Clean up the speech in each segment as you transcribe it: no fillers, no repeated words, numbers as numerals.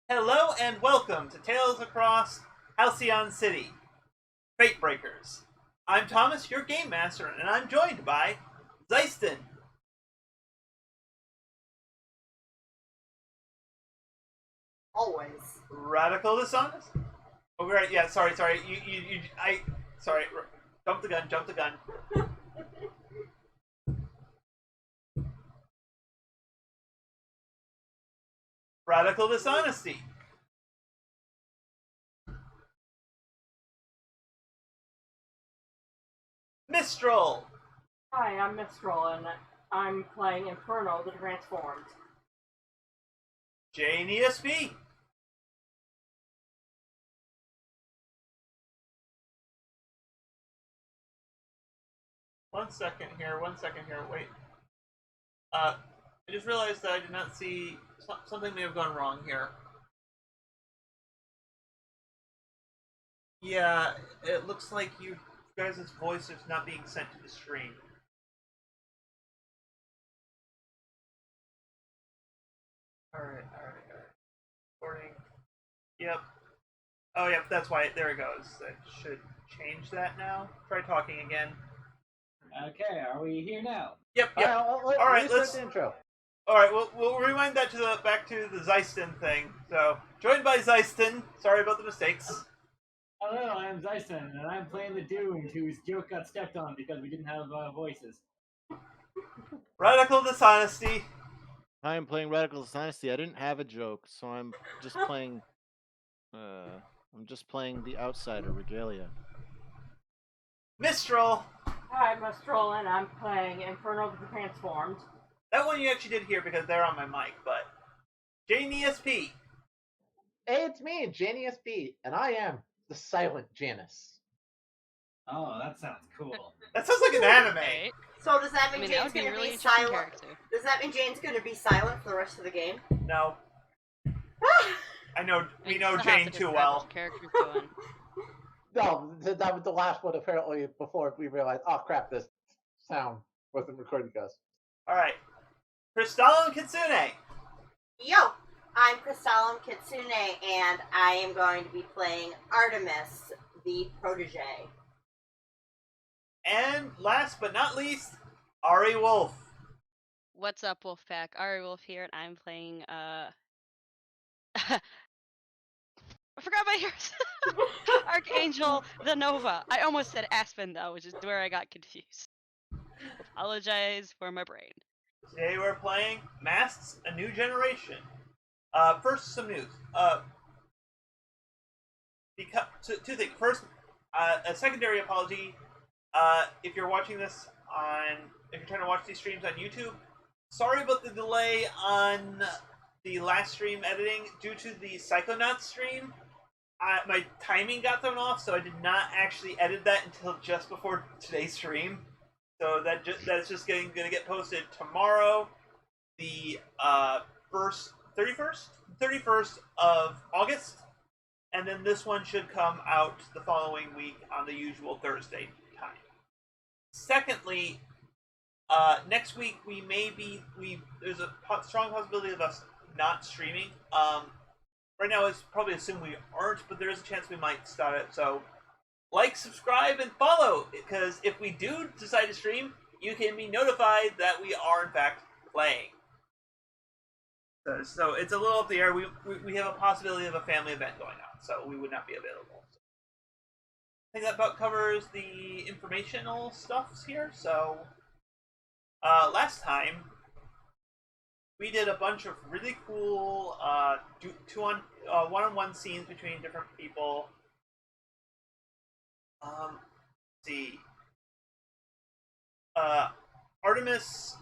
Hello and welcome to Tales Across Halcyon City, Fate Breakers. I'm Thomas, your game master, and I'm joined by Zeiston, Always. Radical Dishonest. Oh, right, yeah, sorry, sorry, jump the gun. Radical Dishonesty. Mistral. Hi, I'm Mistral, and I'm playing Inferno the Transformed. JNESP. One second here, wait. I just realized that I did not see something may have gone wrong here. Yeah, it looks like you guys' voice is not being sent to the stream. Alright. Recording. Yep. Oh, yep, that's why. There it goes. I should change that now. Try talking again. Okay, are we here now? Yep. Alright, let's. The intro. Alright, we'll rewind that to back to the Zeiston thing. So, joined by Zeiston. Sorry about the mistakes. Hello, I'm Zyson, and I'm playing the Doomed, whose joke got stepped on because we didn't have voices. Radical Dishonesty. I'm playing Radical Dishonesty. I didn't have a joke, so I'm just playing. I'm just playing the Outsider Regalia. Mistral. Hi, I'm Mistral, and I'm playing Inferno the Transformed. That one you actually did hear because they're on my mic, but JNESP. Hey, it's me, JNESP, and I am the Silent Janice. Oh, that sounds cool. That sounds like an anime. Right. So does that mean that Jane's would be gonna a really be interesting silent? character. Does that mean Jane's gonna be silent for the rest of the game? No. I know. We know still have Jane to too describe well. what the character's doing. No, that was the last one apparently before we realized, oh crap, this sound wasn't recording us. Alright. Crystalline Kitsune. Yo, I'm Crystalline Kitsune, and I am going to be playing Artemis, the protege. And last but not least, Ari Wolf. What's up, Wolfpack? Ari Wolf here, and I'm playing, I forgot my yours. Archangel the Nova. I almost said Aspen, though, which is where I got confused. Apologize for my brain. Today we're playing Masks: A New Generation. First, some news. Two things. First, a secondary apology. If you're watching this if you're trying to watch these streams on YouTube, sorry about the delay on the last stream editing due to the Psychonauts stream. My timing got thrown off, so I did not actually edit that until just before today's stream. So that's just gonna get posted tomorrow, the 31st of August, and then this one should come out the following week on the usual Thursday time. Secondly, next week there's a strong possibility of us not streaming. Right now it's probably assumed we aren't, but there is a chance we might start it. So, like, subscribe, and follow, because if we do decide to stream, you can be notified that we are in fact playing. So it's a little up the air. We have a possibility of a family event going on, so we would not be available. So I think that about covers the informational stuffs here. So last time we did a bunch of really cool one-on-one scenes between different people. Let's see. Artemis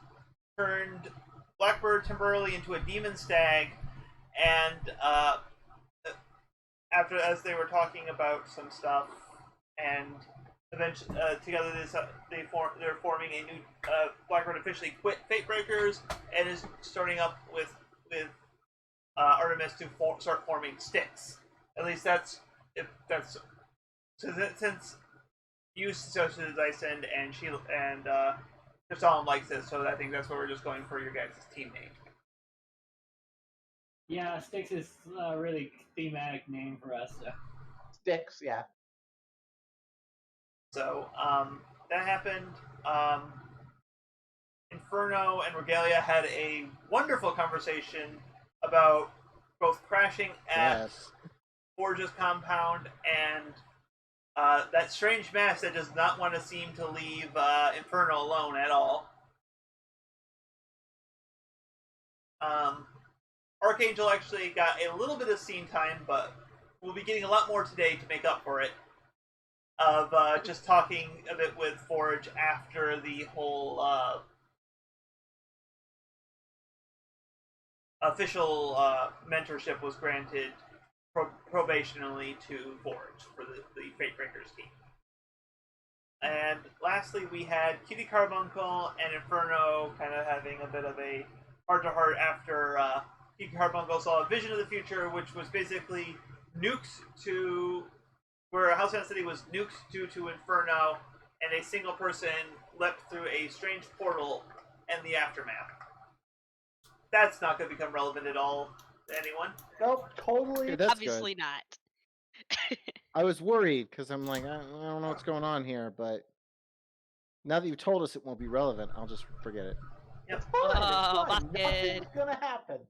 turned Blackbird temporarily into a demon stag, and as they were talking about some stuff, and eventually together they're forming a new Blackbird officially quit Fate Breakers and is starting up with Artemis to start forming Styx. At least that's since you suggested Dyson and she and Kristalin likes it, so I think that's what we're just going for your guys' team name. Yeah, Styx is a really thematic name for us. So. Sticks, yeah. So that happened. Inferno and Regalia had a wonderful conversation about both crashing at Yes. Forge's compound and that strange mass that does not want to seem to leave Inferno alone at all. Archangel actually got a little bit of scene time, but we'll be getting a lot more today to make up for it. Of just talking a bit with Forge after the whole official mentorship was granted probationally to Forge for the Fatebreakers team. And lastly, we had Cutie Carbuncle and Inferno kind of having a bit of a heart-to-heart after Cutie Carbuncle saw a vision of the future, which was basically nukes to... where Halcyon City was nuked due to Inferno, and a single person leapt through a strange portal and the aftermath. That's not going to become relevant at all to anyone. Nope, totally. Okay, that's Obviously good. not. I was worried because I'm like, I don't know what's going on here, but now that you told us it won't be relevant, I'll just forget it. Yep. It's fine. Oh, It's fine. busted. Nothing's gonna happen.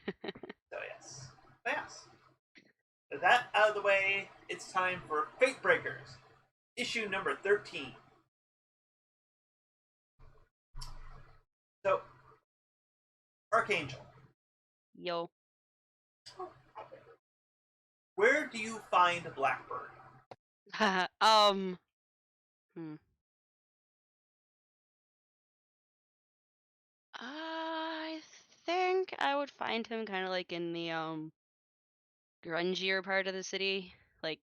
So yes. Yes. With that out of the way, it's time for Fatebreakers, issue number 13. So, Archangel, Yo. where do you find Blackbird? I think I would find him kind of like in the grungier part of the city, like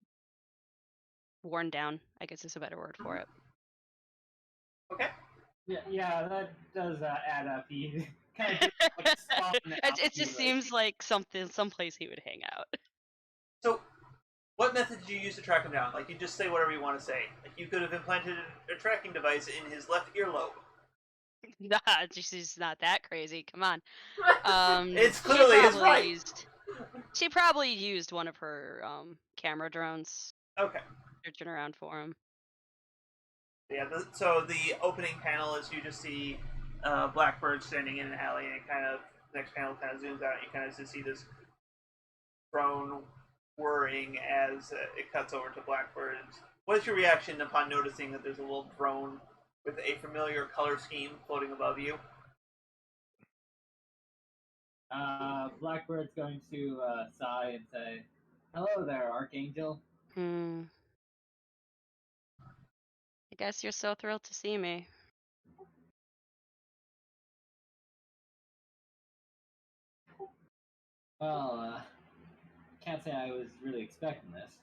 worn down, I guess is a better word for it. Okay. Yeah, that does add up. He kind of like, spot in the It just seems like someplace he would hang out. So, what method did you use to track him down? Like, you just say whatever you want to say. Like, you could have implanted a tracking device in his left earlobe. Nah, she's not that crazy. Come on. It's clearly his right. She probably used one of her camera drones. Okay. Searching around for him. Yeah. So the opening panel is you just see Blackbird standing in an alley, and it kind of next panel kind of zooms out, and you kind of just see this drone whirring as it cuts over to Blackbird. What is your reaction upon noticing that there's a little drone with a familiar color scheme floating above you? Blackbird's going to sigh and say, "Hello there, Archangel." I guess you're so thrilled to see me. Well, can't say I was really expecting this.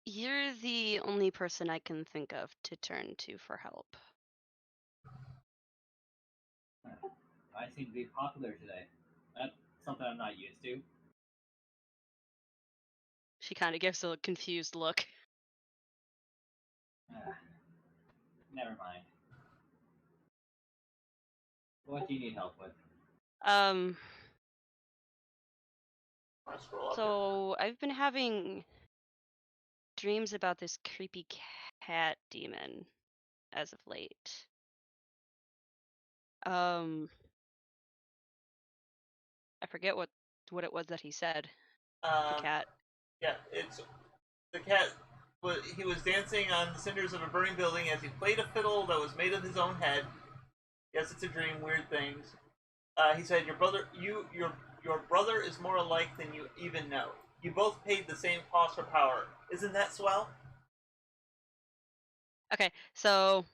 You're the only person I can think of to turn to for help. I seem to be popular today. That's something I'm not used to. She kind of gives a confused look. Never mind. What do you need help with? So I've been having dreams about this creepy cat demon as of late. I forget what it was that he said. The cat. Yeah, it's the cat. He was dancing on the cinders of a burning building as he played a fiddle that was made of his own head. Yes, it's a dream. Weird things. He said, "Your brother is more alike than you even know. You both paid the same cost for power. Isn't that swell?" Okay, so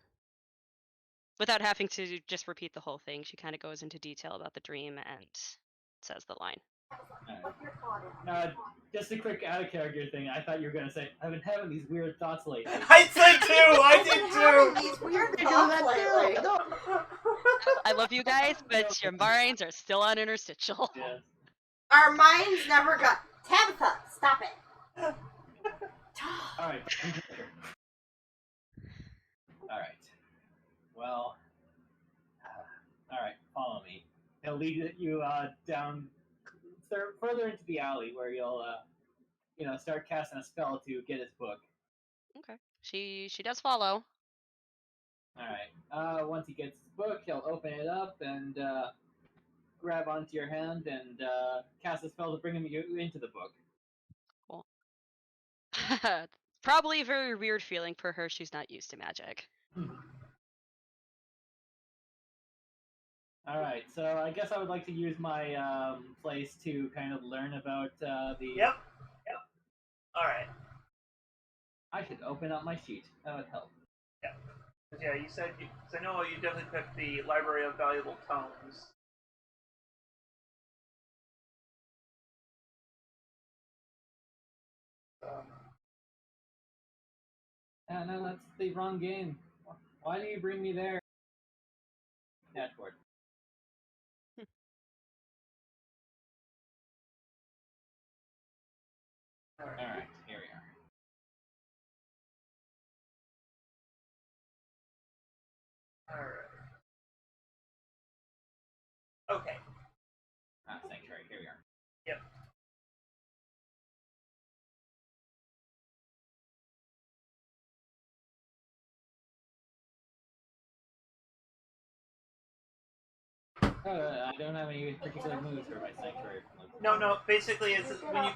without having to just repeat the whole thing, she kind of goes into detail about the dream and says the line. Just a quick out of character thing. I thought you were gonna say, "I've been having these weird thoughts lately." I said too. I did too. These weird thoughts lately. I love you guys, but your minds are still on interstitial. Yeah. Our minds never got. Tabitha, stop it. All right. All right. Well. All right. Follow me. he'll lead you down further into the alley where you'll start casting a spell to get his book. Okay. She does follow. All right. Once he gets his book, he'll open it up and grab onto your hand and cast a spell to bring you into the book. Cool. Probably a very weird feeling for her. She's not used to magic. All right, so I guess I would like to use my place to kind of learn about the. Yep. All right. I should open up my sheet. That would help. Yeah, you said I know you definitely picked the Library of Valuable Tomes. No, that's the wrong game. Why do you bring me there? Dashboard. All right, here we are. All right. Okay. Sanctuary. Here we are. Yep. I don't have any particular moves for my sanctuary. No. Basically, it says when you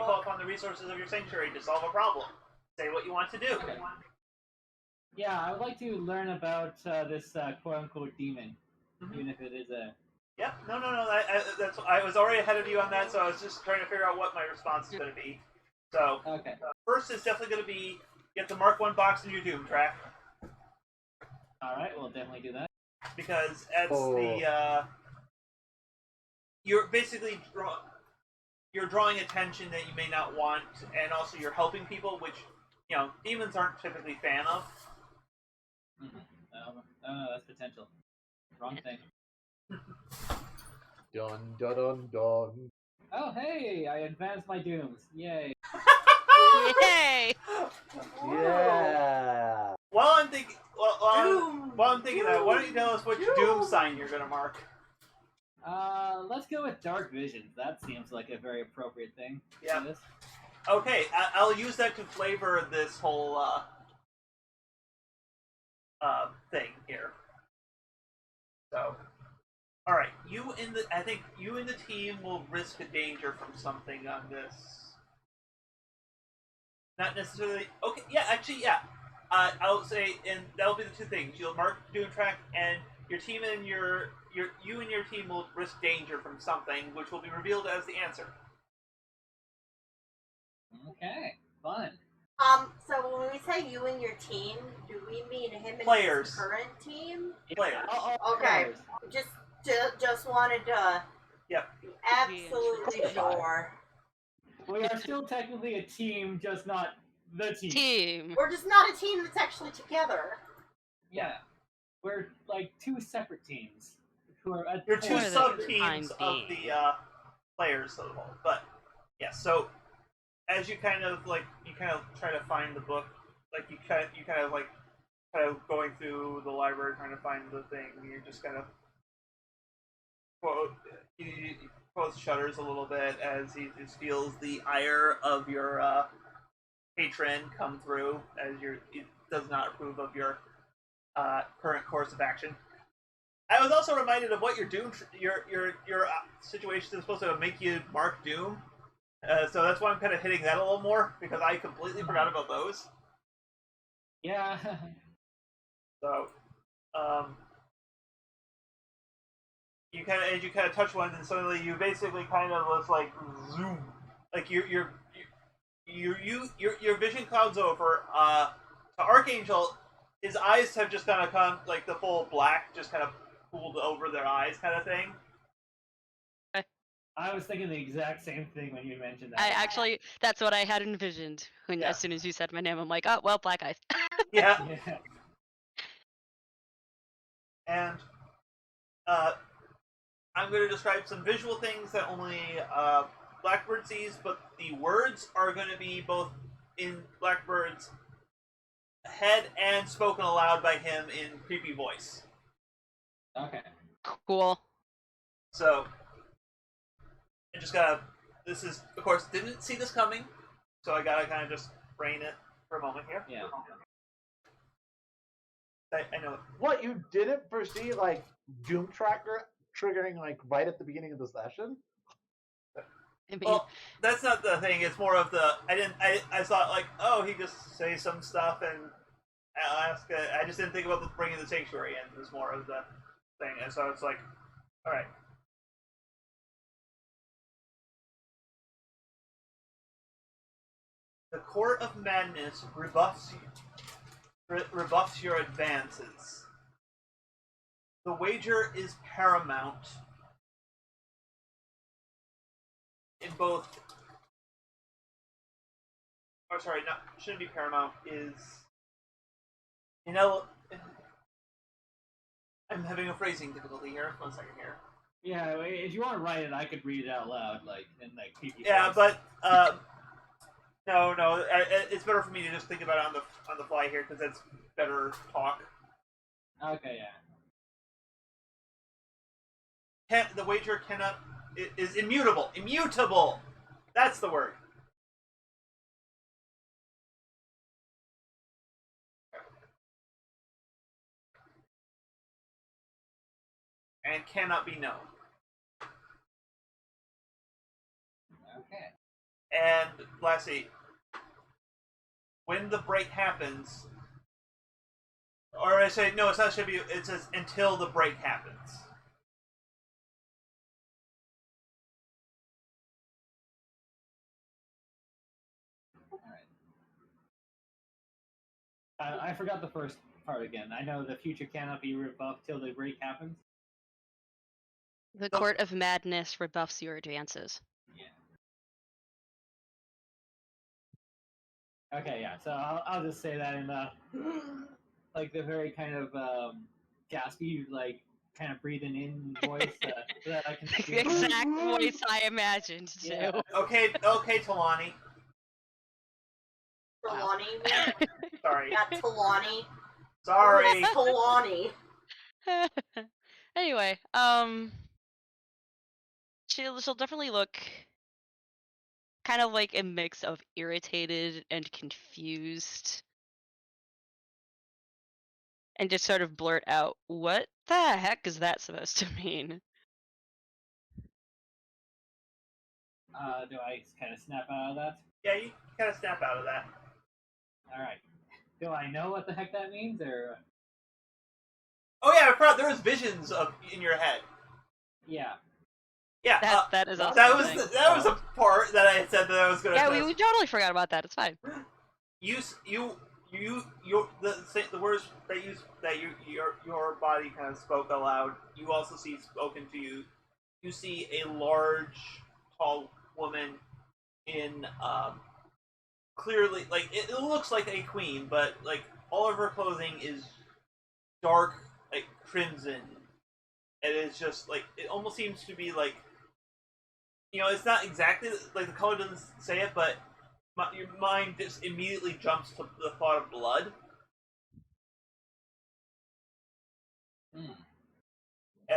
call upon the resources of your sanctuary to solve a problem. Say what you want to do. Okay. Yeah, I would like to learn about this quote-unquote demon, even if it is a. Yep. No. I was already ahead of you on that, so I was just trying to figure out what my response is going to be. So, Okay. First is definitely going to be you have to mark one box in your Doom track. All right, we'll definitely do that. Because it's you're basically you're drawing attention that you may not want, and also you're helping people, which demons aren't typically fan of. No, that's potential. Wrong thing. Dun dun dun dun. Oh, hey! I advanced my dooms. Yay! Yay! Yeah. While I'm thinking that, why don't you tell us which Doom sign you're going to mark? Let's go with dark visions. That seems like a very appropriate thing. Yeah. For this. Okay, I'll use that to flavor this whole thing here. So, all right, I think you and the team will risk a danger from something on this. Not necessarily. Okay, yeah, actually, yeah. I'll say, and that'll be the two things. You'll mark Doom track, and your team and you and your team will risk danger from something, which will be revealed as the answer. Okay, fun. So when we say you and your team, do we mean him and Players. his current team? Players. Okay. Just wanted to Yep. be absolutely sure. We are still technically a team, just not the team. Team. We're just not a team that's actually together. Yeah, we're like two separate teams who are. You're two For the sub time teams of being. the players of the whole. But yeah, so as you kind of try to find the book, like you kind of going through the library trying to find the thing. You're just kind of he close shudders a little bit as he just feels the ire of your patron come through as he does not approve of your current course of action. I was also reminded of what your Doom your situation is supposed to make you mark Doom, so that's why I'm kind of hitting that a little more because I completely forgot about those. Yeah. So, you kind of touch one, and suddenly you basically kind of was like zoom, like your vision clouds over. To Archangel, his eyes have just kind of come like the full black, just kind of pooled over their eyes, kind of thing. I was thinking the exact same thing when you mentioned that. That's what I had envisioned as soon as you said my name. I'm like, oh well, black eyes. Yeah. Yeah. And I'm going to describe some visual things that only Blackbird sees, but the words are going to be both in Blackbird's head and spoken aloud by him in creepy voice. Okay. Cool. So I just gotta. This is, of course, didn't see this coming, so I gotta kind of just brain it for a moment here. Yeah. I know. What, you didn't foresee like Doom Tracker triggering like right at the beginning of the session? I mean, Well, that's not the thing. It's more of the. I thought like, oh, he just say some stuff and I'll ask. I just didn't think about bringing the sanctuary in. It was more of the thing, and so it's like, all right. The Court of Madness rebuffs your advances. The wager is paramount in both. Or sorry, not shouldn't be paramount. Is I'm having a phrasing difficulty here. 1 second here. Yeah, if you want to write it, I could read it out loud, like in like creepy Yeah, voice. but no. It's better for me to just think about it on the fly here because that's better talk. Okay, yeah. The wager cannot is immutable. Immutable. That's the word. And cannot be known. Okay. And lastly, when the break happens, or I say no, it's not should be. It says until the break happens. I forgot the first part again. I know the future cannot be rebuffed till the break happens. the Court of Madness rebuffs your advances. Yeah. Okay, yeah. So I'll just say that in like the very kind of gaspy, like kind of breathing in voice so that I can The exact voice I imagined too. Yeah. Okay, Talani. Talani. Sorry. Not Talani. Sorry. Talani. Anyway, she'll definitely look kind of like a mix of irritated and confused, and just sort of blurt out, "What the heck is that supposed to mean?" Do I kind of snap out of that? Yeah, you kind of snap out of that. All right. Do I know what the heck that means, or? Oh yeah, I forgot there was visions in your head. Yeah. Yeah, That is also that a was thing. that was a part that I said that I was gonna. Yeah, we totally forgot about that. It's fine. The words that your body kind of spoke aloud. You also see spoken to you. You see a large, tall woman in clearly like it looks like a queen, but like all of her clothing is dark, like crimson. And it's just like it almost seems to be like it's not exactly like the color doesn't say it, but your mind just immediately jumps to the thought of blood. And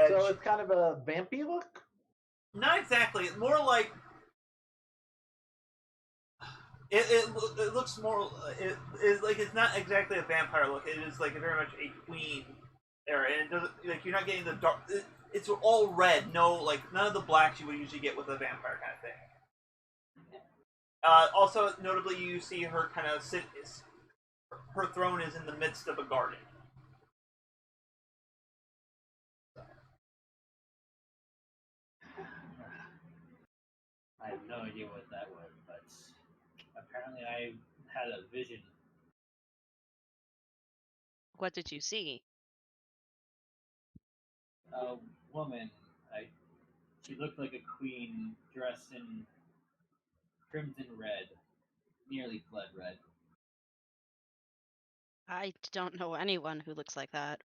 So it's kind of a vampy look? not exactly. It's more like it looks more. It is like it's not exactly a vampire look. It is like very much a queen there, and it doesn't like you're not getting the dark. It's all red. No, like none of the blacks you would usually get with a vampire kind of thing. Also, notably, you see her kind of sit. Her throne is in the midst of a garden. I have no idea what that was, but apparently I had a vision. What did you see? A woman. She looked like a queen dressed in crimson red, nearly blood red. I don't know anyone who looks like that.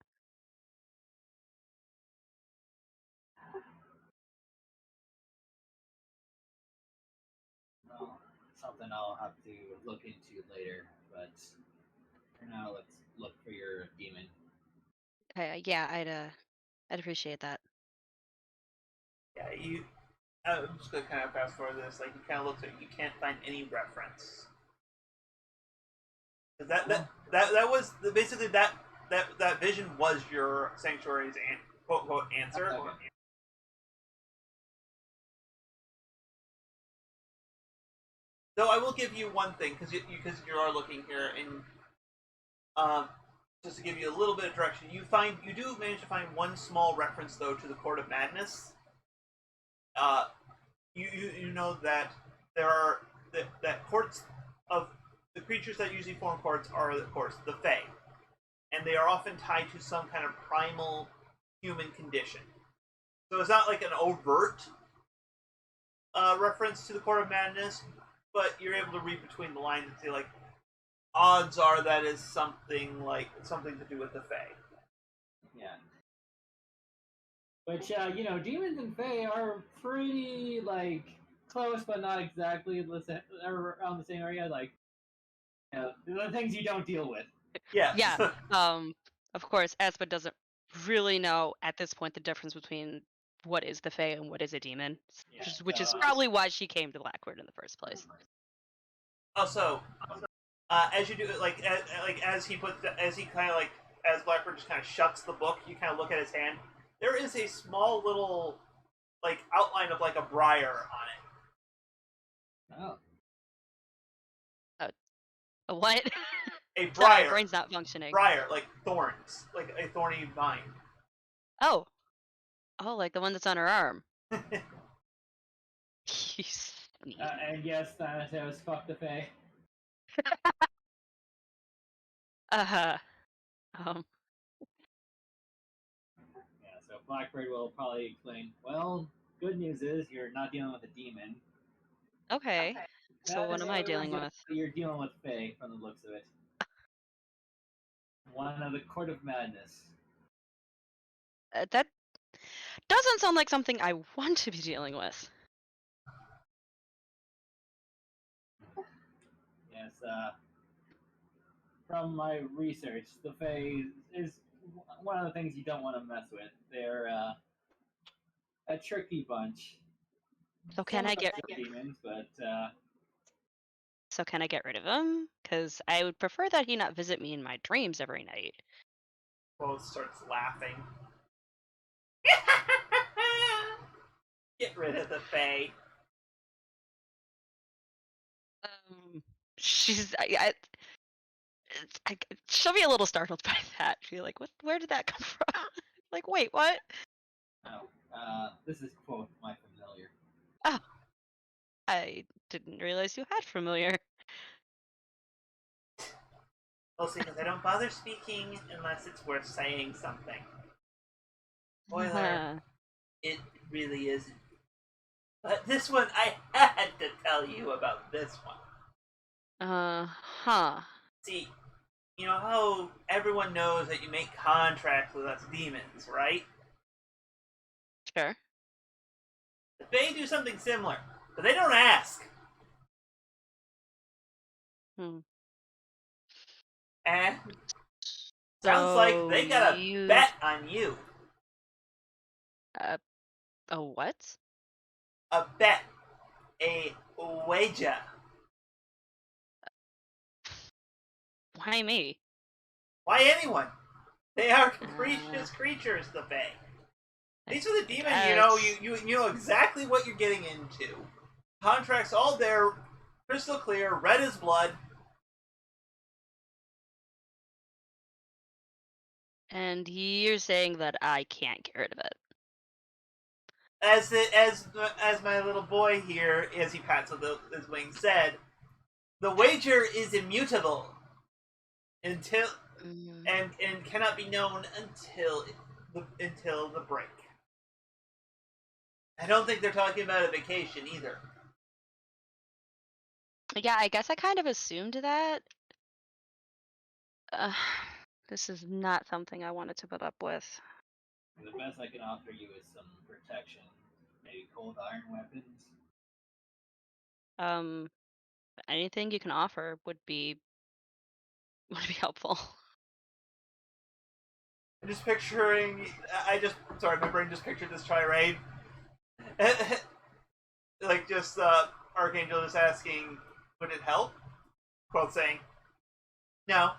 Well, something I'll have to look into later, but for now, let's look for your demon. Okay, yeah, I'd appreciate that. Yeah, you. I'm just gonna kind of fast forward this. Like, you kind of look at it, you can't find any reference. That was basically that vision was your sanctuary's quote unquote answer. Okay. Though I will give you one thing because you are looking here, and just to give you a little bit of direction, you do manage to find one small reference though to the Court of Madness. You know that there are that courts of the creatures that usually form courts are, of course, the Fae, and they are often tied to some kind of primal human condition. So it's not like an overt reference to the Court of Madness, but you're able to read between the lines and see, like, odds are that is something to do with the Fae. Yeah. Which, demons and fae are pretty, like, close, but not exactly around the same area. Like, the things you don't deal with. Yeah. Yeah. Of course, Aspa doesn't really know at this point the difference between what is the Fae and what is a demon, Yeah, which is so, probably why she came to Blackwood in the first place. Also, as you do, as Blackbird just kind of shuts the book, you kind of look at his hand. There is a small little, like, outline of like a briar on it. Oh. A what? A Sorry, my briar. brain's not functioning. Briar, like thorns, like a thorny vine. Oh, like the one that's on her arm. And yes, Thanatos, fuck the fae. Yeah, so Blackbird will probably explain, well, good news is you're not dealing with a demon. Okay. So what am I dealing with? You're dealing with fae, from the looks of it. One of the Court of Madness. That doesn't sound like something I want to be dealing with. Yes, from my research, the fae is one of the things you don't want to mess with. They're a tricky bunch. So can I get demons? But So can I get rid of him? Because I would prefer that he not visit me in my dreams every night. Quoth starts laughing. Get rid of the Fae. She'll be a little startled by that. She'll be like, "What? Where did that come from?" Like, wait, what? This is quote my familiar. Oh, I didn't realize you had familiar. Mostly because I don't bother speaking unless it's worth saying something. Spoiler, it really isn't. But this one, I had to tell you about this one. See, you know how everyone knows that you make contracts with us demons, right? Sure. The Fae do something similar, but they don't ask. And sounds like they got a bet on you. A what? A bet. A wager. Why me? Why anyone? They are capricious creatures, the Fae. These are the demons, you know exactly what you're getting into. Contracts all there, crystal clear, red as blood. And you're saying that I can't get rid of it. As my little boy here, as he pats his wings, said, the wager is immutable until and cannot be known until the break. I don't think they're talking about a vacation either. Yeah, I guess I kind of assumed that. This is not something I wanted to put up with. The best I can offer you is some protection. Maybe cold iron weapons. Anything you can offer would be helpful. I'm just picturing. My brain just pictured this tirade, Like just Archangel just asking, would it help? Quote saying, no.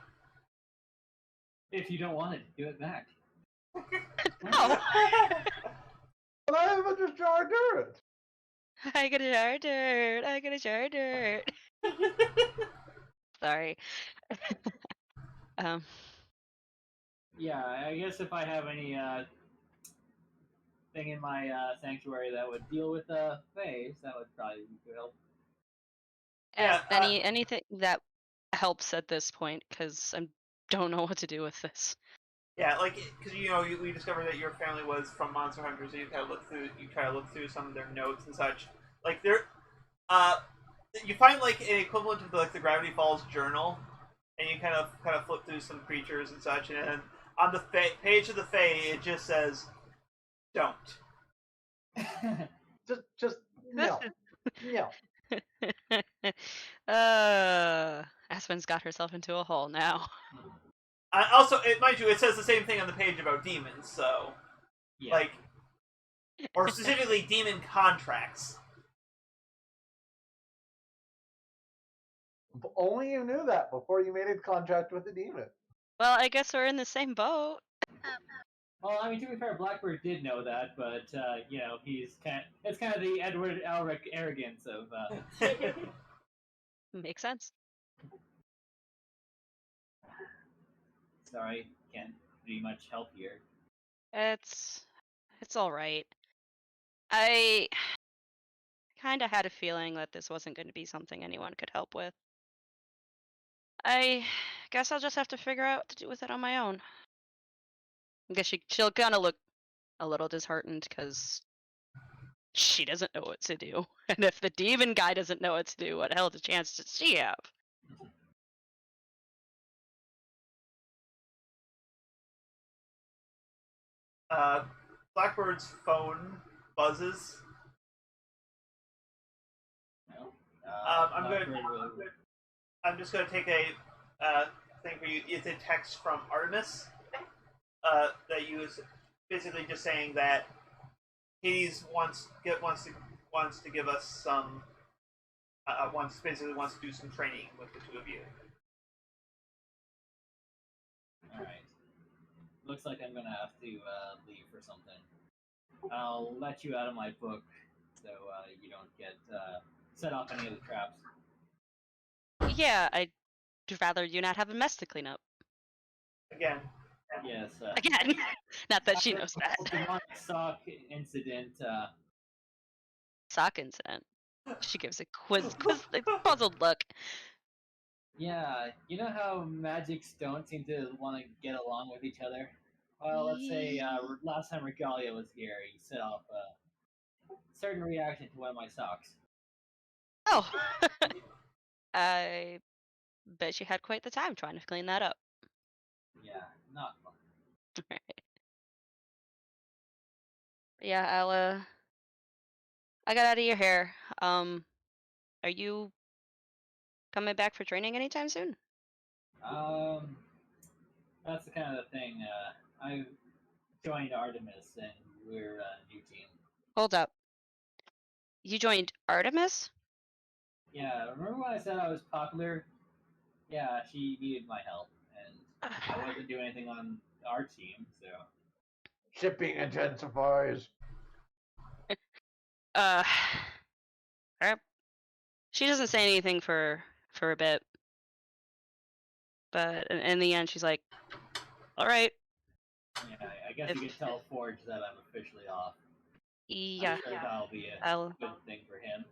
If you don't want it, do it back. Oh, But I have a jar dirt. I got a jar dirt. I got a jar dirt. Sorry. um, Yeah, I guess if I have any thing in my sanctuary that would deal with phase, that would probably be good help. Yeah, anything that helps at this point, because I don't know what to do with this. Yeah, like because we discovered that your family was from Monster Hunters, so you kind of try to look through some of their notes and such. Like you find like an equivalent of the Gravity Falls journal, and you kind of flip through some creatures and such, and on the page of the Fae, it just says, "Don't." Just no, no. Aspen's got herself into a hole now. Also, mind you, it says the same thing on the page about demons. So, Yeah. like, or specifically demon contracts. If only you knew that before you made a contract with the demon. Well, I guess we're in the same boat. Well, I mean, to be fair, Blackbird did know that, but it's kind of the Edward Elric arrogance of. Makes sense. Sorry, can't be much help here. It's all right. I kind of had a feeling that this wasn't going to be something anyone could help with. I guess I'll just have to figure out what to do with it on my own. I guess she'll kind of look a little disheartened because she doesn't know what to do. And if the demon guy doesn't know what to do, what hell of a chance does she have? Blackbird's phone buzzes. No. I'm just gonna take a thing for you. It's a text from Artemis that you is basically just saying that Hades wants to give us some wants to do some training with the two of you. All right. Looks like I'm gonna have to leave for something. I'll let you out of my book, so you don't get set off any of the traps. Yeah, I'd rather you not have a mess to clean up. Again. Yes. Again, not that she knows that. Demonic sock incident. Sock incident. She gives a puzzled look. Yeah, you know how magics don't seem to want to get along with each other? Well, let's say last time Regalia was here, he set off a certain reaction to one of my socks. Oh, I bet you had quite the time trying to clean that up. Yeah, not fun. Yeah, I got out of your hair. Are you coming back for training anytime soon? That's the kind of thing. I joined Artemis, and we're a new team. Hold up. You joined Artemis? Yeah, remember when I said I was popular? Yeah, she needed my help, and I wasn't doing anything on our team, so. Shipping intensifies. She doesn't say anything for a bit, but in the end, she's like, "All right." Yeah, I guess you can tell Forge that I'm officially off. Yeah. I'm sure that'll be a good thing for him.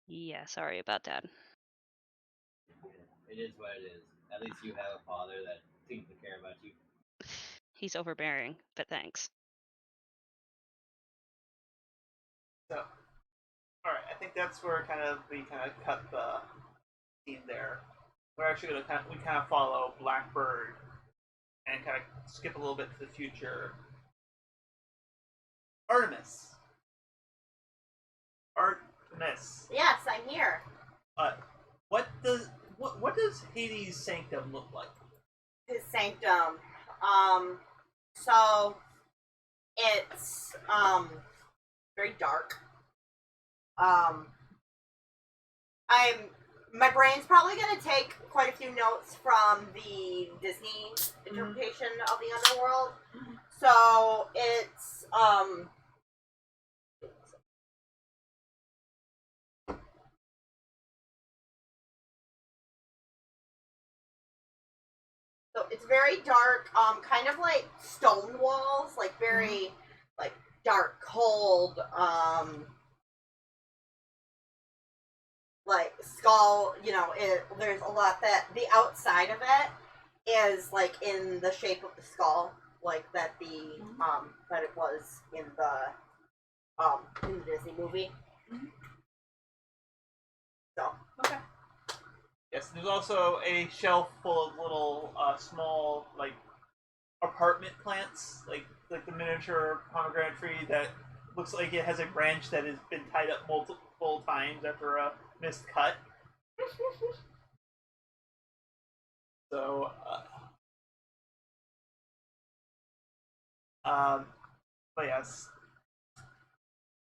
Yeah, sorry about that. It is what it is. At least you have a father that seems to care about you. He's overbearing, but thanks. So, all right, I think that's where we cut the scene there. We're actually gonna follow Blackbird and kind of skip a little bit to the future. Artemis. Yes, I'm here. What does Hades' sanctum look like? His sanctum. So It's very dark. My brain's probably gonna take quite a few notes from the Disney interpretation of the underworld. So it's so it's very dark, kind of like stone walls, like very like dark, cold, like skull, there's a lot that the outside of it is like in the shape of the skull, like that that it was in the Disney movie. So Okay. Yes, there's also a shelf full of little small like apartment plants, like the miniature pomegranate tree that looks like it has a branch that has been tied up multiple times after a missed cut. So, but yes,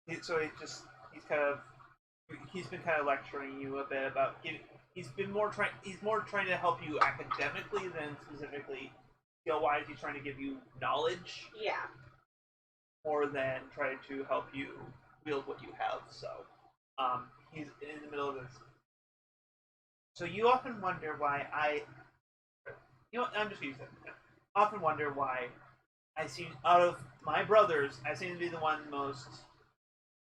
he's been kind of lecturing you a bit about. He's more trying to help you academically than specifically skill wise. He's trying to give you knowledge. yeah. More than trying to help you wield what you have. So, he's in the middle of this. So you often wonder why I'm just using it. Often wonder why I seem, out of my brothers, I seem to be the one most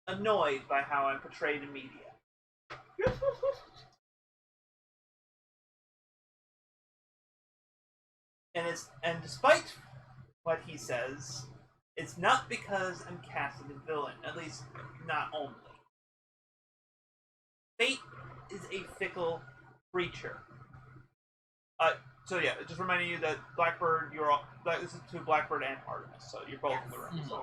annoyed by how I'm portrayed in media. And despite what he says, it's not because I'm cast as a villain, at least not only. Fate is a fickle creature. So yeah, just reminding you that Blackbird, this is to Blackbird and Artemis, so you're both in the room. So.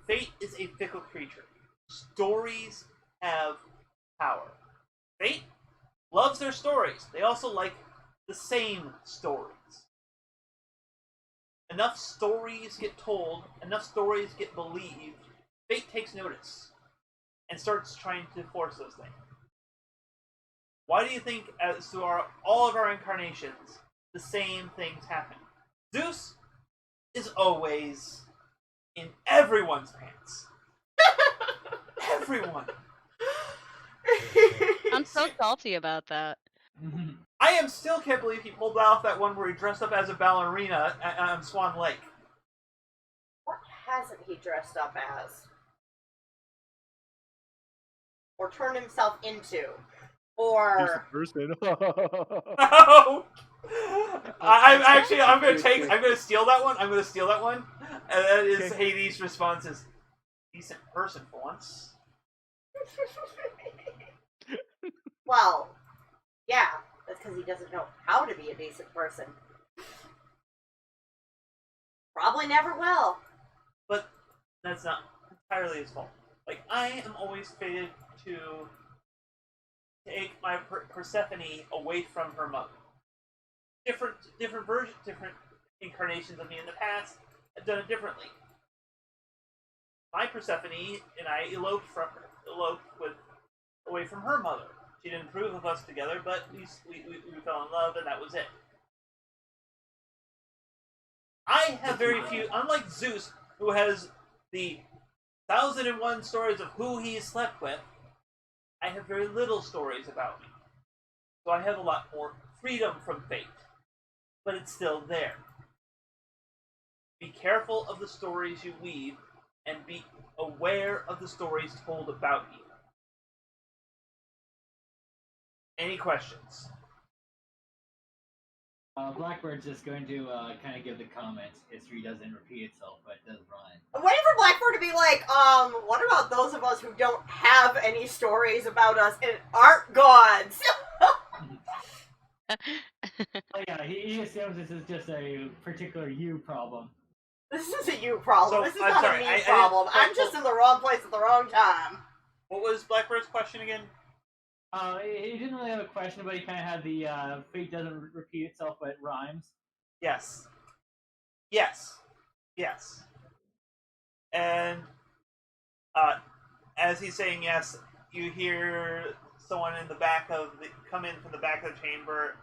Fate is a fickle creature. Stories have power. Fate loves their stories. They also like the same stories. Enough stories get told, enough stories get believed, Fate takes notice and starts trying to force those things. Why do you think, as to all of our incarnations, the same things happen? Zeus is always in everyone's pants. Everyone. I'm so salty about that. I still can't believe he pulled off that one where he dressed up as a ballerina on Swan Lake. What hasn't he dressed up as? Or turned himself into? Or person. No! I'm gonna steal that one. And that is Okay. Hades' response is decent person for once. well, yeah, that's because he doesn't know how to be a decent person. Probably never will. But that's not entirely his fault. Like, I am always fated to take my Persephone away from her mother. Different versions, different incarnations of me in the past have done it differently. My Persephone and I eloped away from her mother. She didn't approve of us together, but we fell in love, and that was it. I have very few, unlike Zeus, who has the 1,001 stories of who he slept with. I have very little stories about me. So I have a lot more freedom from fate. But it's still there. Be careful of the stories you weave, and be aware of the stories told about you. Any questions? Blackbird's just going to kind of give the comments. History doesn't repeat itself, but it does rhyme. I'm waiting for Blackbird to be like, what about those of us who don't have any stories about us and aren't gods? Oh yeah, he assumes this is just a particular you problem. This is a you problem. So, this is I'm not sorry, a me I problem. didn't- I'm just in the wrong place at the wrong time. What was Blackbird's question again? He didn't really have a question, but he kind of had the fate doesn't repeat itself, but it rhymes. Yes. Yes. Yes. And as he's saying yes, you hear someone in the back of the come in from the back of the chamber.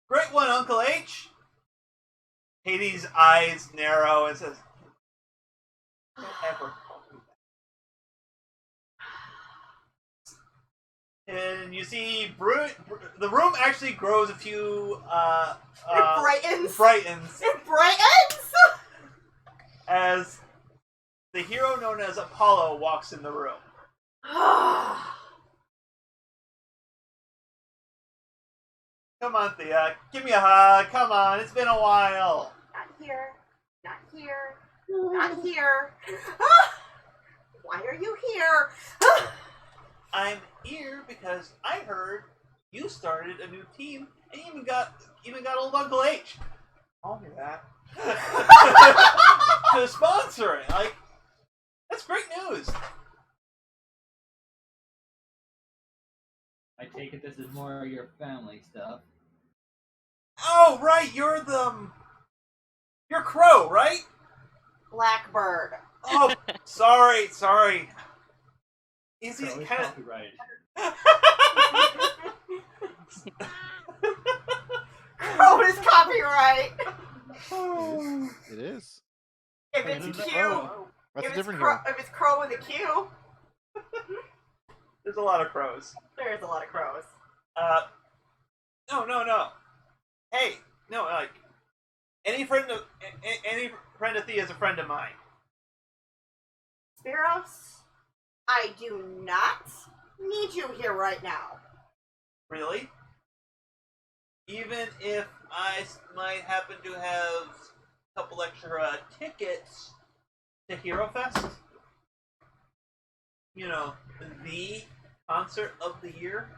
Great one, Uncle H. Hades' eyes narrow and says, "Don't ever call me that." And you see, the room actually grows a few. It brightens. Brightens It brightens. as the hero known as Apollo walks in the room. Come on, Thea. Give me a hug. Come on. It's been a while. Not here. Not here. Not here. Why are you here? I'm here because I heard you started a new team and even got old Uncle H. Call me that. To sponsor it. Like, that's great news. I take it this is more your family stuff. Oh, right. You're Crow, right? Blackbird. Oh, sorry. Is he So it's kind of... copyrighted. Crow is copyright. It is. If it's It is Q. Crow. That's If a it's different crow, hero. if it's Crow with a Q, There's a lot of crows. there is a lot of crows. No. Hey, no, like any friend of Thea is a friend of mine. Spiros, I do not need you here right now. Really? Even if I might happen to have a couple extra tickets to Hero Fest, you know, the concert of the year.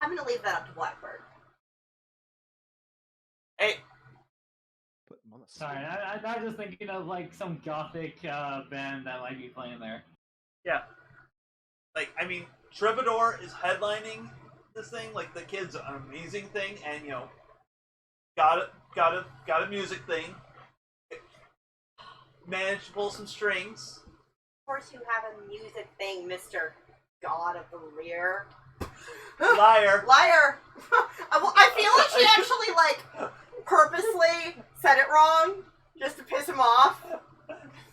I'm gonna leave that up to Blackbird. Hey, Put him on the Sorry, I was just thinking of like some gothic band that might be playing there. yeah. Like, I mean, Troubadour is headlining this thing. Like, the kid's an amazing thing, and you know, got a music thing. Managed to pull some strings. Of course, you have a music thing, Mr. God of the Rear. Liar. Liar! I feel like she actually, like, purposely said it wrong just to piss him off.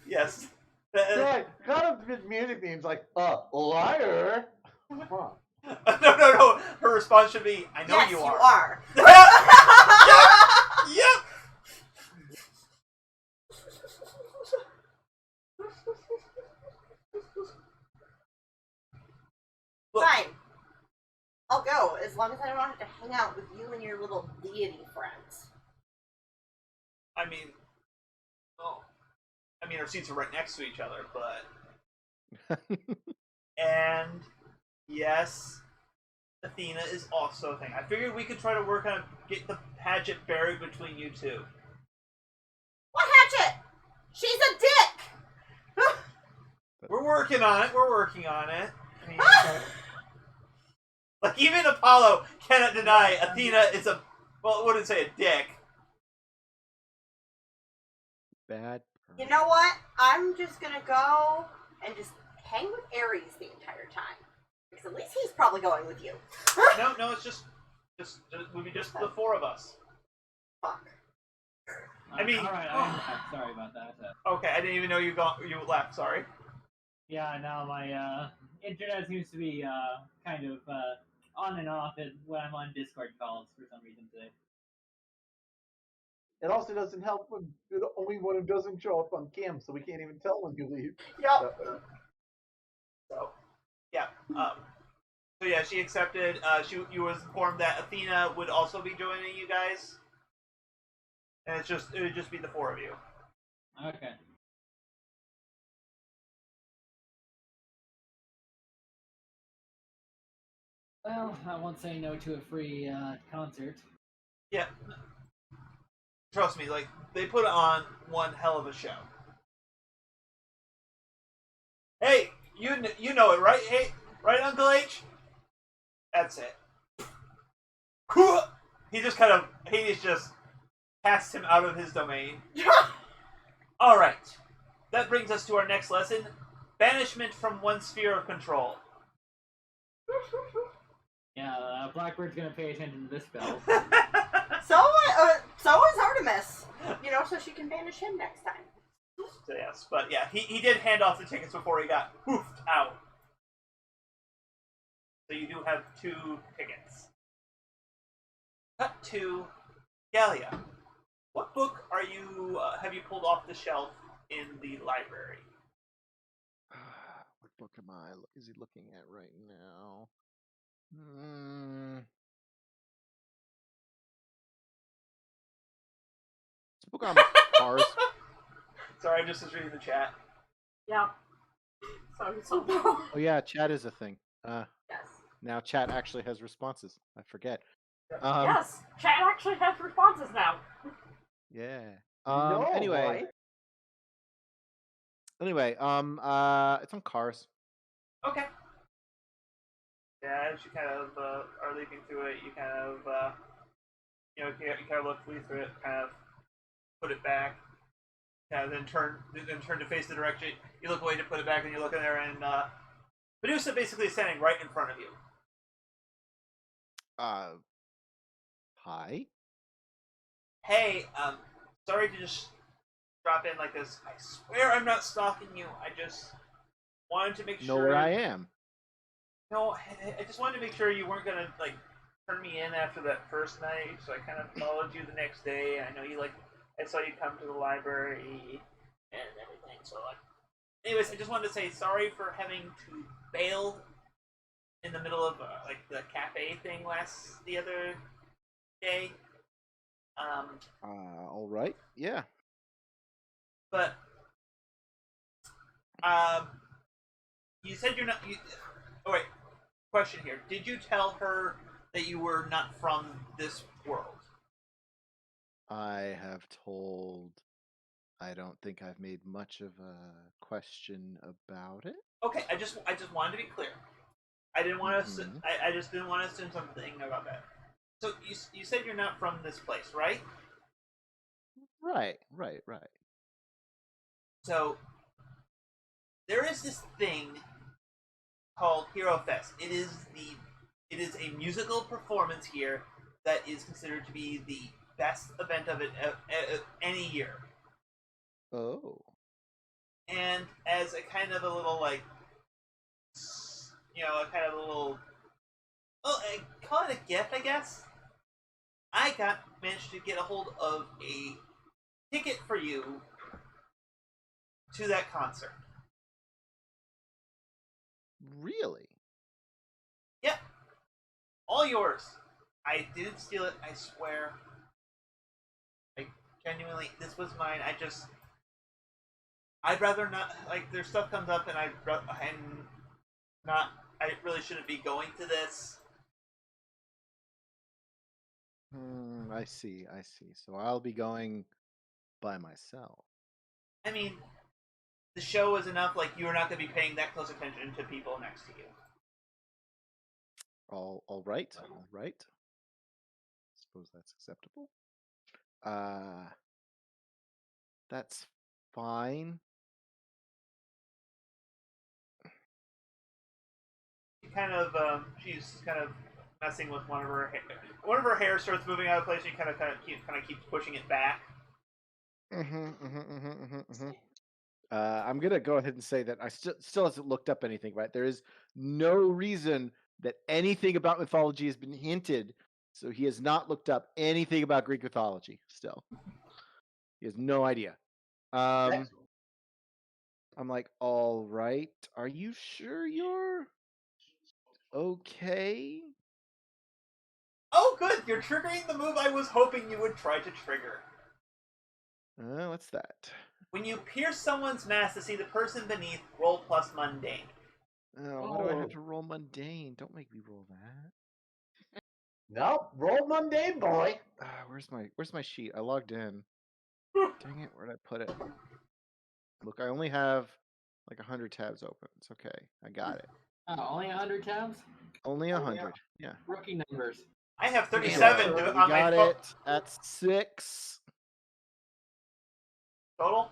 Yes. Yeah, kind of music themes like, liar. Huh. No. Her response should be, "I know yes, you you are." are. Yep. Look, Fine. I'll go, as long as I don't have to hang out with you and your little deity friends. I mean, our seats are right next to each other, but and yes, Athena is also a thing. I figured we could try to work on get the Hatchet buried between you two. What Hatchet? She's a dick! We're working on it. I mean, like, even Apollo cannot deny Athena is I wouldn't say a dick. Bad. You know what? I'm just gonna go and just hang with Ares the entire time. Because at least he's probably going with you. No, it's just would be just the four of us. Fuck. I mean- alright, I'm back. Sorry about that. Okay, I didn't even know you left. Sorry. Yeah, now my internet seems to be kind of on and off when I'm on Discord calls for some reason today. It also doesn't help when you're the only one who doesn't show up on cam, so we can't even tell when you leave. Yup. So, yeah. So yeah, she accepted. You was informed that Athena would also be joining you guys, and it would just be the four of you. Okay. Well, I won't say no to a free concert. Yeah. Trust me, like, they put on one hell of a show. Hey, you know it, right? Hey, right, Uncle H? That's it. He just Hades just cast him out of his domain. All right. That brings us to our next lesson: banishment from one sphere of control. Yeah, Blackbird's gonna pay attention to this spell. So is Artemis. You know, so she can banish him next time. So yes, but yeah, he did hand off the tickets before he got poofed out. So you do have 2 tickets. Cut to Galia. What book are you have you pulled off the shelf in the library? What book am I? Is he looking at right now? It's a book on cars. Sorry, I just was reading the chat. Yeah. So Oh yeah, chat is a thing. yes. Now chat actually has responses. I forget. Yes. Chat actually has responses now. Yeah. No, Anyway. boy. Anyway. It's on cars. Okay. Yeah, as you kind of are leaping through it, you kind of you kind of look through it, kind of put it back, kind of then turn to face the direction. You look away to put it back, and you look in there, and Medusa basically is standing right in front of you. Hi. Hey, sorry to just drop in like this. I swear I'm not stalking you. I just wanted to make Know sure. where I am. No, I just wanted to make sure you weren't gonna like turn me in after that first night. So I kind of followed you the next day. I know you I saw you come to the library and everything. So anyways, I just wanted to say sorry for having to bail in the middle of like the cafe thing the other day. All right. Yeah. But you said you're not. Oh wait, question here: did you tell her that you were not from this world? I have told. I don't think I've made much of a question about it. Okay, I just wanted to be clear. I didn't want to. Mhm. I just didn't want to assume something about that. So you said you're not from this place, right? Right. So there is this thing called Hero Fest. It is a musical performance here that is considered to be the best event of it any year. Oh. And as a kind of a little like, a kind of a little, well, I call it a gift, I guess. I managed to get a hold of a ticket for you to that concert. Really? Yep, all yours. I didn't steal it. I swear. Like genuinely, this was mine. I'd rather not. Like, their stuff comes up, and I really shouldn't be going to this. I see. So I'll be going by myself. I mean, the show is enough. Like, you're not going to be paying that close attention to people next to you. All right. Suppose that's acceptable. That's fine. She's kind of messing with one of her hair. One of her hair starts moving out of place. And she kind of keeps pushing it back. I'm gonna go ahead and say that I still hasn't looked up anything. Right, there is no reason that anything about mythology has been hinted, so he has not looked up anything about Greek mythology. Still, he has no idea. I'm like, all right. Are you sure you're okay? Oh, good! You're triggering the move I was hoping you would try to trigger. What's that? When you pierce someone's mask to see the person beneath, roll plus mundane. Oh, why do I have to roll mundane? Don't make me roll that. Nope, roll mundane, boy. Where's my sheet? I logged in. Dang it, where'd I put it? Look, I only have like 100 tabs open. It's okay. I got it. Oh, only 100 tabs? Only 100. Yeah. Rookie numbers. I have 37 we on my got phone. it at 6. Total?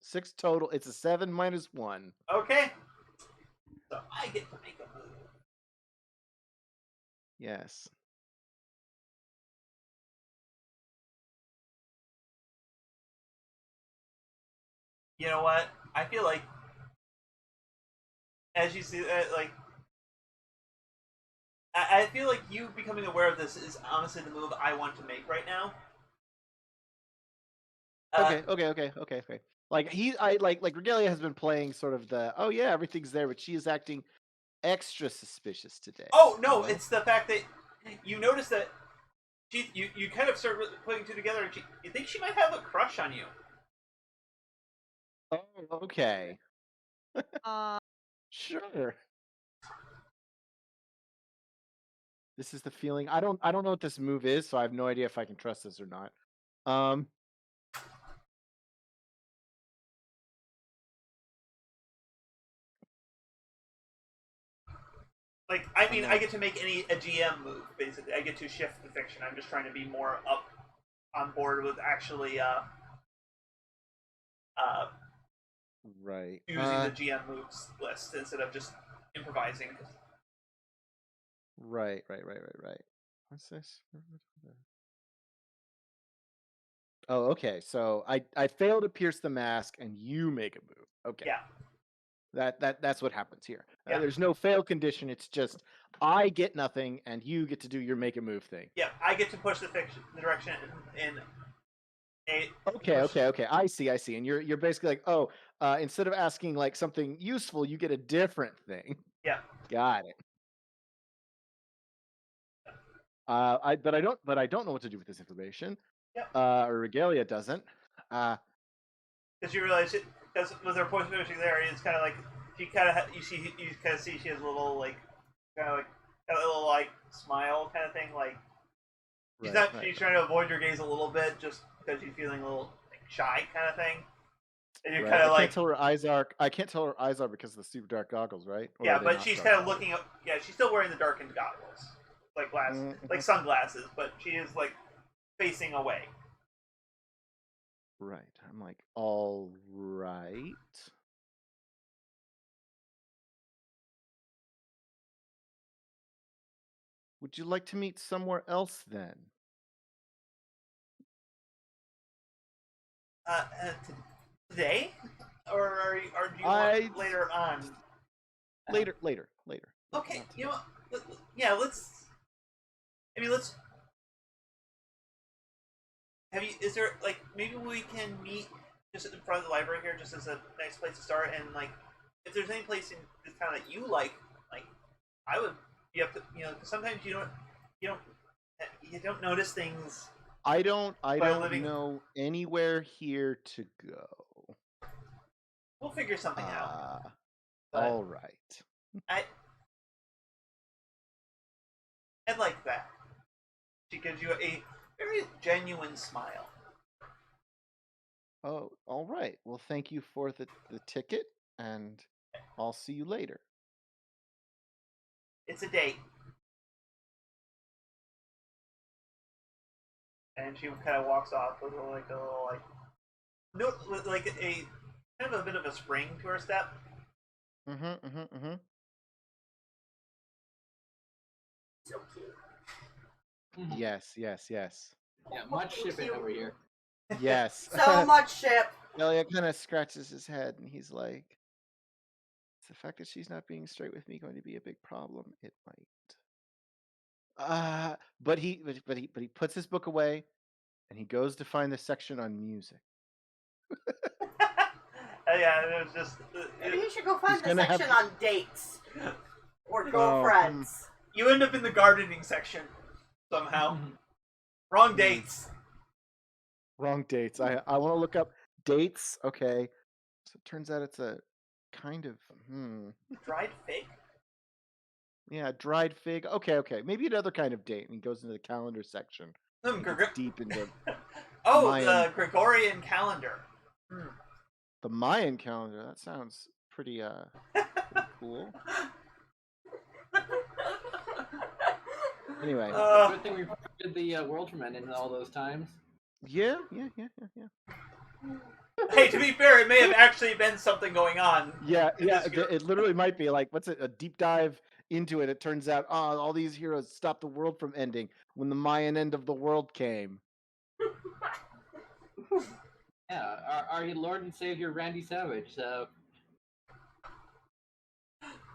6 total. It's a 7 minus 1. Okay. So I get to make a move. Yes. You know what? I feel like, as you see that, like, I feel like you becoming aware of this is honestly the move I want to make right now. Okay. Like like Regalia has been playing sort of the oh yeah everything's there, but she is acting extra suspicious today. Oh no, you know? it's the fact that you notice that you kind of start putting two together, and you think she might have a crush on you. Oh, okay, Uh, sure. This is the feeling. I don't know what this move is, so I have no idea if I can trust this or not. Like, I mean, I get to make a GM move, basically. I get to shift the fiction. I'm just trying to be more up on board with actually Right. using the GM moves list instead of just improvising. Right. What's this? Oh, okay. So I fail to pierce the mask, and you make a move. Okay. Yeah. That's what happens here. Yeah. There's no fail condition. It's just I get nothing, and you get to do your make a move thing. Yeah, I get to push the direction in a. Okay. I see. And you're basically like, oh, instead of asking like something useful, you get a different thing. Yeah. Got it. But I don't know what to do with this information. Yep. Or Regalia doesn't. Because you realize it, because with her point finishing there, it's kind of like she kind of you kind of see she has a little like kind of like a little like smile kind of thing. Like she's trying to avoid your gaze a little bit just because she's feeling a little like, shy kind of thing. And you're kind of like I can't tell her eyes are because of the super dark goggles, right? Or yeah, but she's kind of looking up. Yeah, she's still wearing the darkened goggles, like like sunglasses, but she is like facing away. Right. I'm like, all right. Would you like to meet somewhere else then? Today, or do you want later on? Later. Okay, you know what? Yeah, let's. I mean, let's. Is there like maybe we can meet just in front of the library here, just as a nice place to start, and like if there's any place in this town that you like I would. You have to, cause sometimes you don't notice things. I don't know anywhere here to go. We'll figure something out. All right. I like that. She gives you a very genuine smile. Oh, all right. Well, thank you for the ticket, and I'll see you later. It's a date. And she kind of walks off with a kind of a bit of a spring to her step. So cute. Yes. Yeah, much shipping over here. Yes. So much ship. Elliot kind of scratches his head, and he's like, "Is the fact that she's not being straight with me going to be a big problem? It might." But he puts his book away, and he goes to find the section on music. Yeah, it was just. Maybe you should go find the section on dates or girlfriends. You end up in the gardening section somehow. Wrong dates. Wrong dates. I want to look up dates. Okay, so it turns out it's a kind of Dried fig. Yeah, dried fig. Okay. Maybe another kind of date. And he goes into the calendar section. Deep into the Gregorian calendar. The Mayan calendar. That sounds pretty cool. Anyway, good thing we did the world ferment in all those times. Yeah. Hey, to be fair, it may have actually been something going on. Yeah, in yeah. this group. It literally might be like, what's it? A deep dive into it. It turns out, all these heroes stopped the world from ending when the Mayan end of the world came. Yeah, our Lord and Savior Randy Savage. So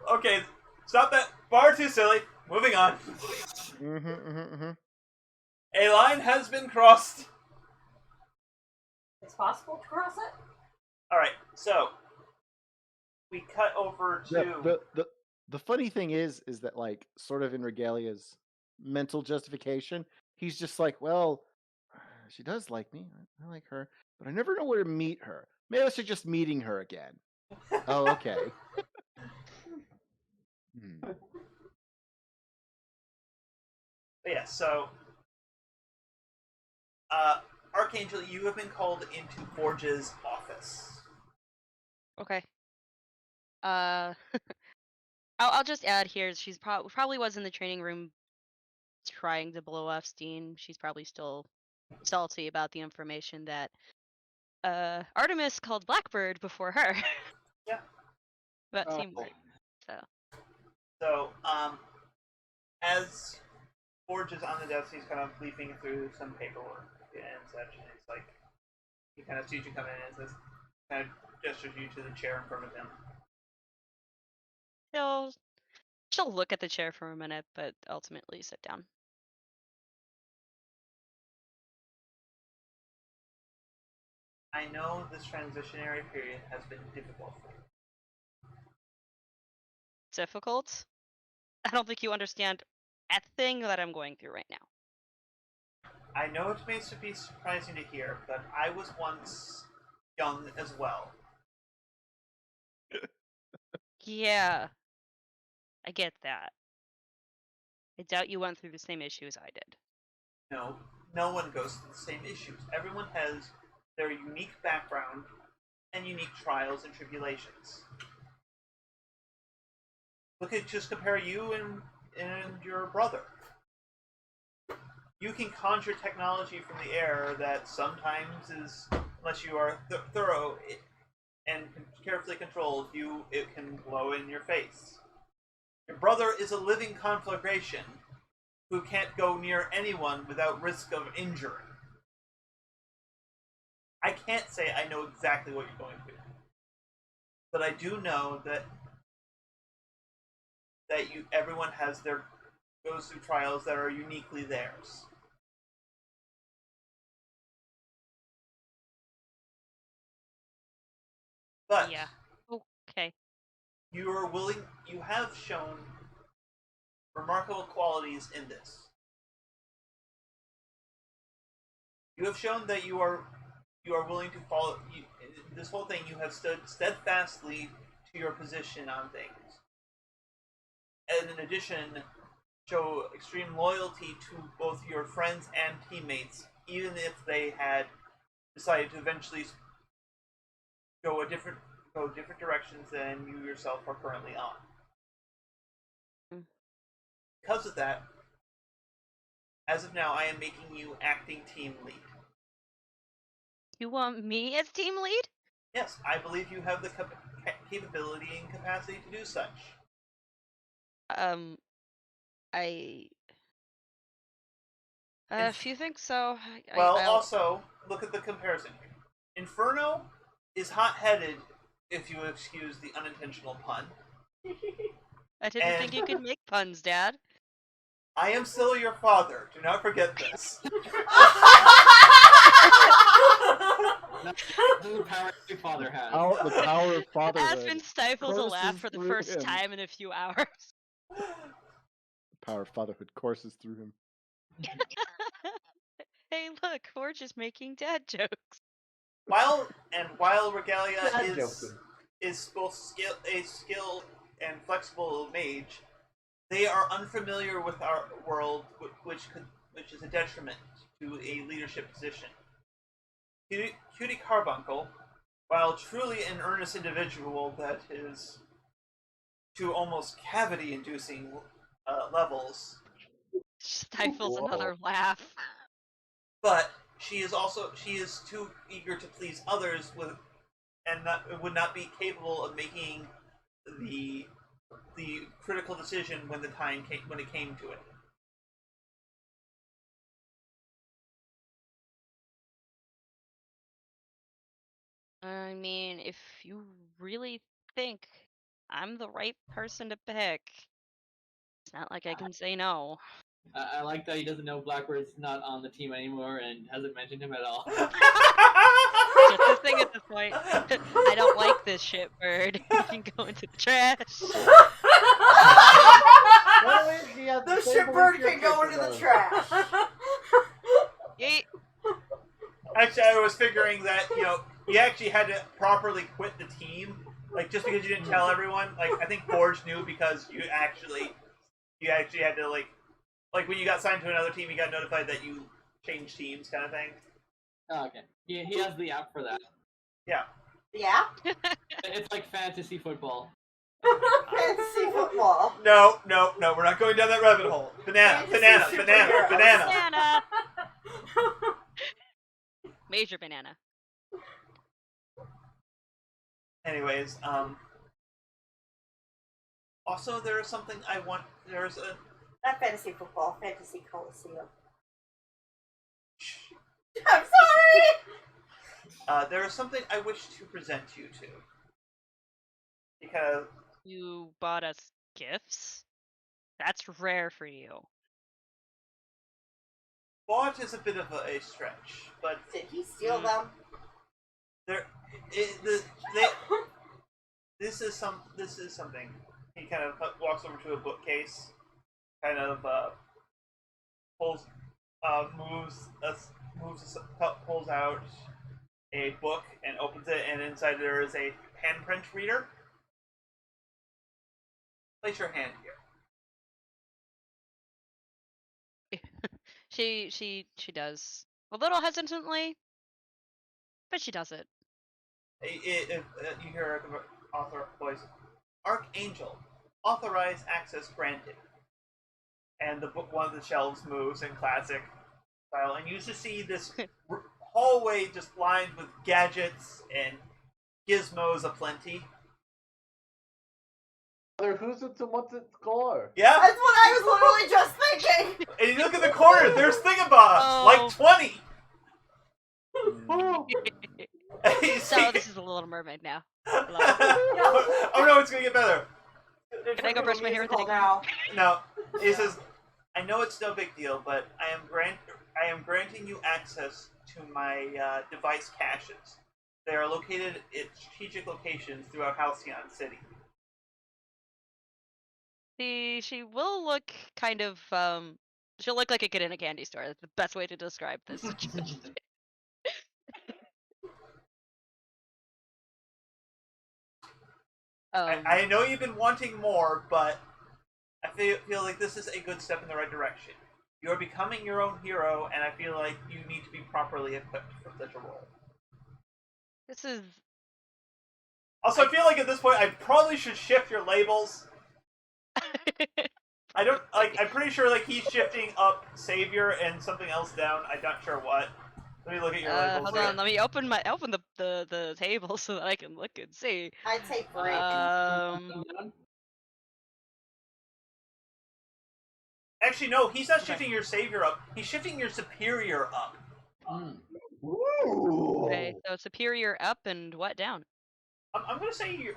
Okay, stop that. Far too silly. Moving on. A line has been crossed. It's possible to cross it? Alright, so we cut over to The funny thing is that, like, sort of in Regalia's mental justification, he's just like, well, she does like me. I like her, but I never know where to meet her. Maybe I should just meeting her again. Oh, okay. But yeah, so Archangel, you have been called into Forge's office. Okay. I'll just add here. She's probably was in the training room trying to blow off steam. She's probably still salty about the information that Artemis called Blackbird before her. Yeah. That Oh. seemed right. So, as Forge is on the desk, he's kind of leafing through some paperwork and such, and it's like he kind of sees you come in and says, kind of gestures you to the chair in front of him. She'll look at the chair for a minute, but ultimately sit down. I know this transitionary period has been difficult for you. Difficult? I don't think you understand a thing that I'm going through right now. I know it may be surprising to hear, but I was once young as well. Yeah, I get that. I doubt you went through the same issues I did. No, no one goes through the same issues. Everyone has their unique background and unique trials and tribulations. Just compare you and your brother. You can conjure technology from the air that sometimes is, unless you are thorough and carefully controlled, it can blow in your face. Your brother is a living conflagration who can't go near anyone without risk of injury. I can't say I know exactly what you're going through, but I do know that everyone goes through trials that are uniquely theirs. But yeah, okay. You have shown remarkable qualities in this. You have shown that you are willing to follow this whole thing. You have stood steadfastly to your position on things, and in addition, show extreme loyalty to both your friends and teammates, even if they had decided to eventually go different directions than you yourself are currently on. Because of that, as of now, I am making you acting team lead. You want me as team lead? Yes, I believe you have the capability and capacity to do such. If you think so, Well, also, look at the comparison here. Inferno is hot-headed, if you excuse the unintentional pun. I didn't think you could make puns, Dad. I am still your father. Do not forget this. the power your father has. The power of fatherhood. Aspen stifles a laugh for the first him. time in a few hours. The power of fatherhood courses through him. Hey, look, Forge is making dad jokes. While Regalia is both a skilled and flexible mage, they are unfamiliar with our world, which is a detriment to a leadership position. Cutie Carbuncle, while truly an earnest individual that is to almost cavity-inducing levels, Stifles another laugh. but she is too eager to please others would not be capable of making the critical decision when it came to it. I mean, if you really think I'm the right person to pick, it's not like I can say no. I like that he doesn't know Blackbird's not on the team anymore and hasn't mentioned him at all. Just the thing at this point. I don't like this shit bird. You can go into the trash. The shipbird can go into the trash. Yeet. Actually, I was figuring that you actually had to properly quit the team, like just because you didn't tell everyone. Like I think Forge knew because you actually had to like when you got signed to another team, you got notified that you changed teams, kind of thing. Oh, okay. He has the app for that. Yeah. Yeah? It's like fantasy football. Fantasy football. No, we're not going down that rabbit hole. Banana. Banana. Major banana. Anyways, also there is something I want. There's a Not fantasy football, fantasy coliseum. I'm sorry! there is something I wish to present you to. Because You bought us gifts? That's rare for you. bought is a bit of a stretch, but Did he steal them? this is something. He kind of walks over to a bookcase, kind of pulls out a book and opens it, and inside there is a handprint reader. Place your hand here. She does. A little hesitantly, but she does it. You hear an author voice, Archangel, authorized access granted. And the book, one of the shelves moves in classic style, and you just see this hallway just lined with gadgets and gizmos aplenty. Who's it to what's its core? Yeah, That's what I was literally just thinking! and you look in the corner, there's Thingabobs, Oh. like 20. You So see- this is a Little Mermaid now. Oh no, it's gonna get better. Can I go brush my hair with the now? No, he says, I know it's no big deal, but I am granting you access to my device caches. They are located at strategic locations throughout Halcyon City. She will look kind of she'll look like a kid in a candy store. That's the best way to describe this situation. I know you've been wanting more, but I feel like this is a good step in the right direction. You are becoming your own hero, and I feel like you need to be properly equipped for such a role. This is Also, I feel like at this point, I probably should shift your labels. I don't like. I'm pretty sure like he's shifting up Savior and something else down. I'm not sure what. Let me look at your labels. hold on, let me open the table so that I can look and see. I'd say break. Actually, no. He's not shifting your Savior up. He's shifting your Superior up. Ooh. Okay, so superior up and what down? I'm gonna say you.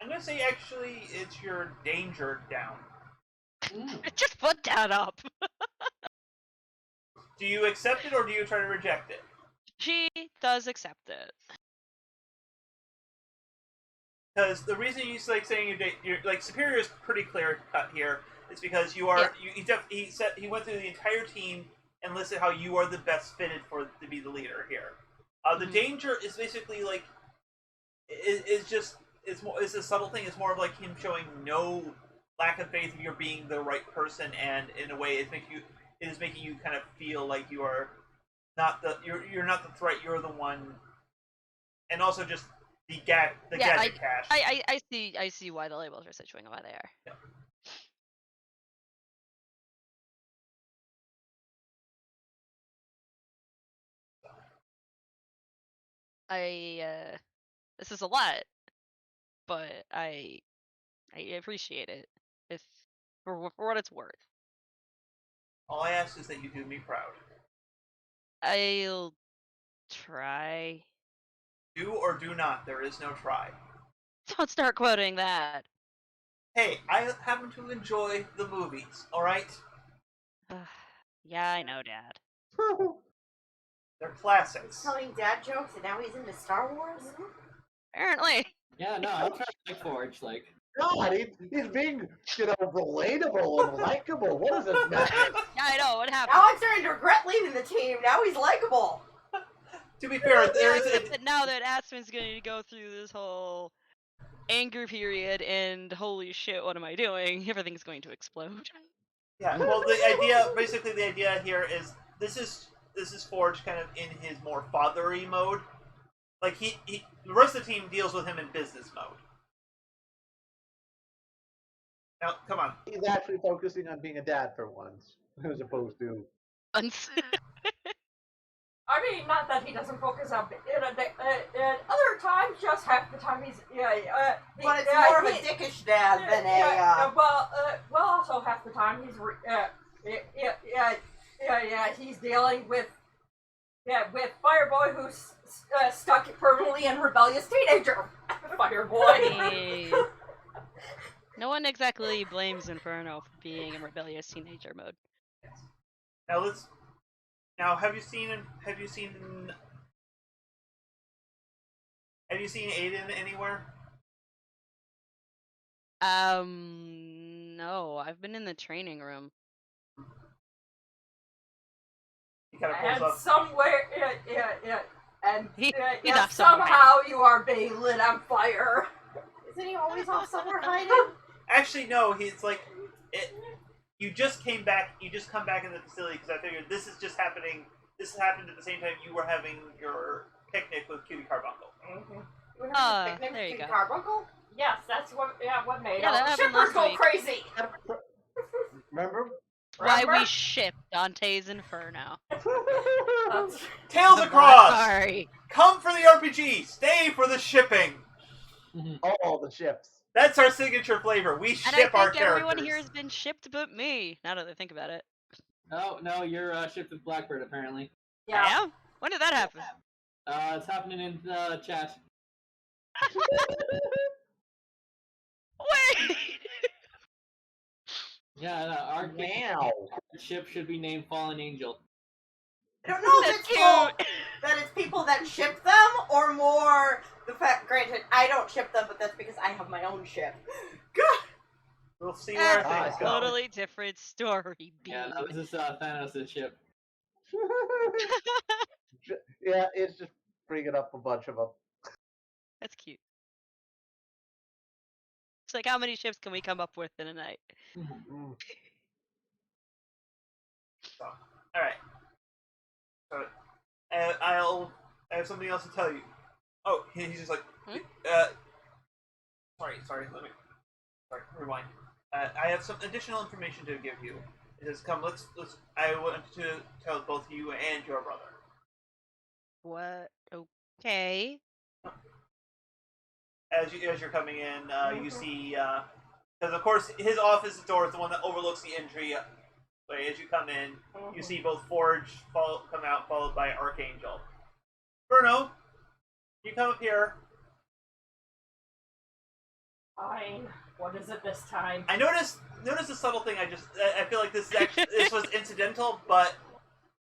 I'm gonna say actually it's your danger down. Just put down up. Do you accept it or do you try to reject it? She does accept it. Because the reason he's like saying you're like superior is pretty clear cut here. It's because you are. Yeah. He went through the entire team and listed how you are the best fitted to be the leader here. The danger is basically like it's a subtle thing. It's more of like him showing no lack of faith in your being the right person, and in a way, it is making you kind of feel like you are not you're not the threat. You're the one, and also just the gadget cache. I see why the labels are situated why they are. Yeah. This is a lot, but I appreciate it. If for what it's worth. All I ask is that you do me proud. I'll try. Do or do not. There is no try. Don't start quoting that. Hey, I happen to enjoy the movies, alright? Yeah, I know, Dad. They're classics. Telling dad jokes, and now he's into Star Wars. Apparently. Yeah, no, I'm trying to like Forge. Like, God, he's being, relatable and likable. What is this madness? Yeah, I know. What happened? Now I'm starting to regret leaving the team. Now he's likable. To be fair, there's Except that now that Aspen's going to go through this whole anger period and holy shit, what am I doing? Everything's going to explode. yeah. Well, the idea here is this is Forge kind of in his more fathery mode. Like the rest of the team deals with him in business mode. Now, come on. He's actually focusing on being a dad for once, as opposed to. I mean, not that he doesn't focus on it. At other times, just half the time he's But it's more of a dickish dad than a. well, also half the time he's he's dealing with Fireboy who's stuck permanently in rebellious teenager. Fireboy. Hey. No one exactly blames Inferno for being in rebellious teenager mode. Now, have you seen Aiden anywhere? No, I've been in the training room. He kind of And pulls up. somewhere, and He's yeah, off somewhere somehow you are being lit on fire. Isn't he always off somewhere hiding? Actually, no. He's like, you just come back in the facility because I figured this is just happening. This happened at the same time you were having your picnic with Cutie Carbuncle. Mm-hmm. You have a picnic there you with go. Carbuncle? Yes, that's what made Yeah, all that the happened shippers last go week. crazy. Remember? Why Remember? we shipped Dante's Inferno. Tails across! Sorry. Come for the RPG! Stay for the shipping! All the ships. That's our signature flavor. We And ship I think our characters. everyone here has been shipped but me, now that I think about it. oh no, you're shipped with Blackbird apparently. Yeah. I am? When did that happen? It's happening in the chat. Wait! Yeah, our Wow. ship should be named Fallen Angel. I don't know if That's it's cute. that it's people that ship them, or more the fact. Granted, I don't ship them, but that's because I have my own ship. We'll see where That's things a go. totally different story, B. Yeah, no, this is Thanos' ship. Yeah, it's just bringing up a bunch of them. That's cute. It's like, how many ships can we come up with in a night? Mm. So, alright. So, I have something else to tell you. Oh, he's just like, sorry, rewind. I have some additional information to give you. It says, come, let's, I want to tell both you and your brother. What? Okay. As you're coming in, you see, because of course his office door is the one that overlooks the entry. But as you come in, you see both Forge come out, followed by Archangel. Bruno, you come up here. Fine. What is it this time? I noticed a subtle thing. I feel like this was incidental, but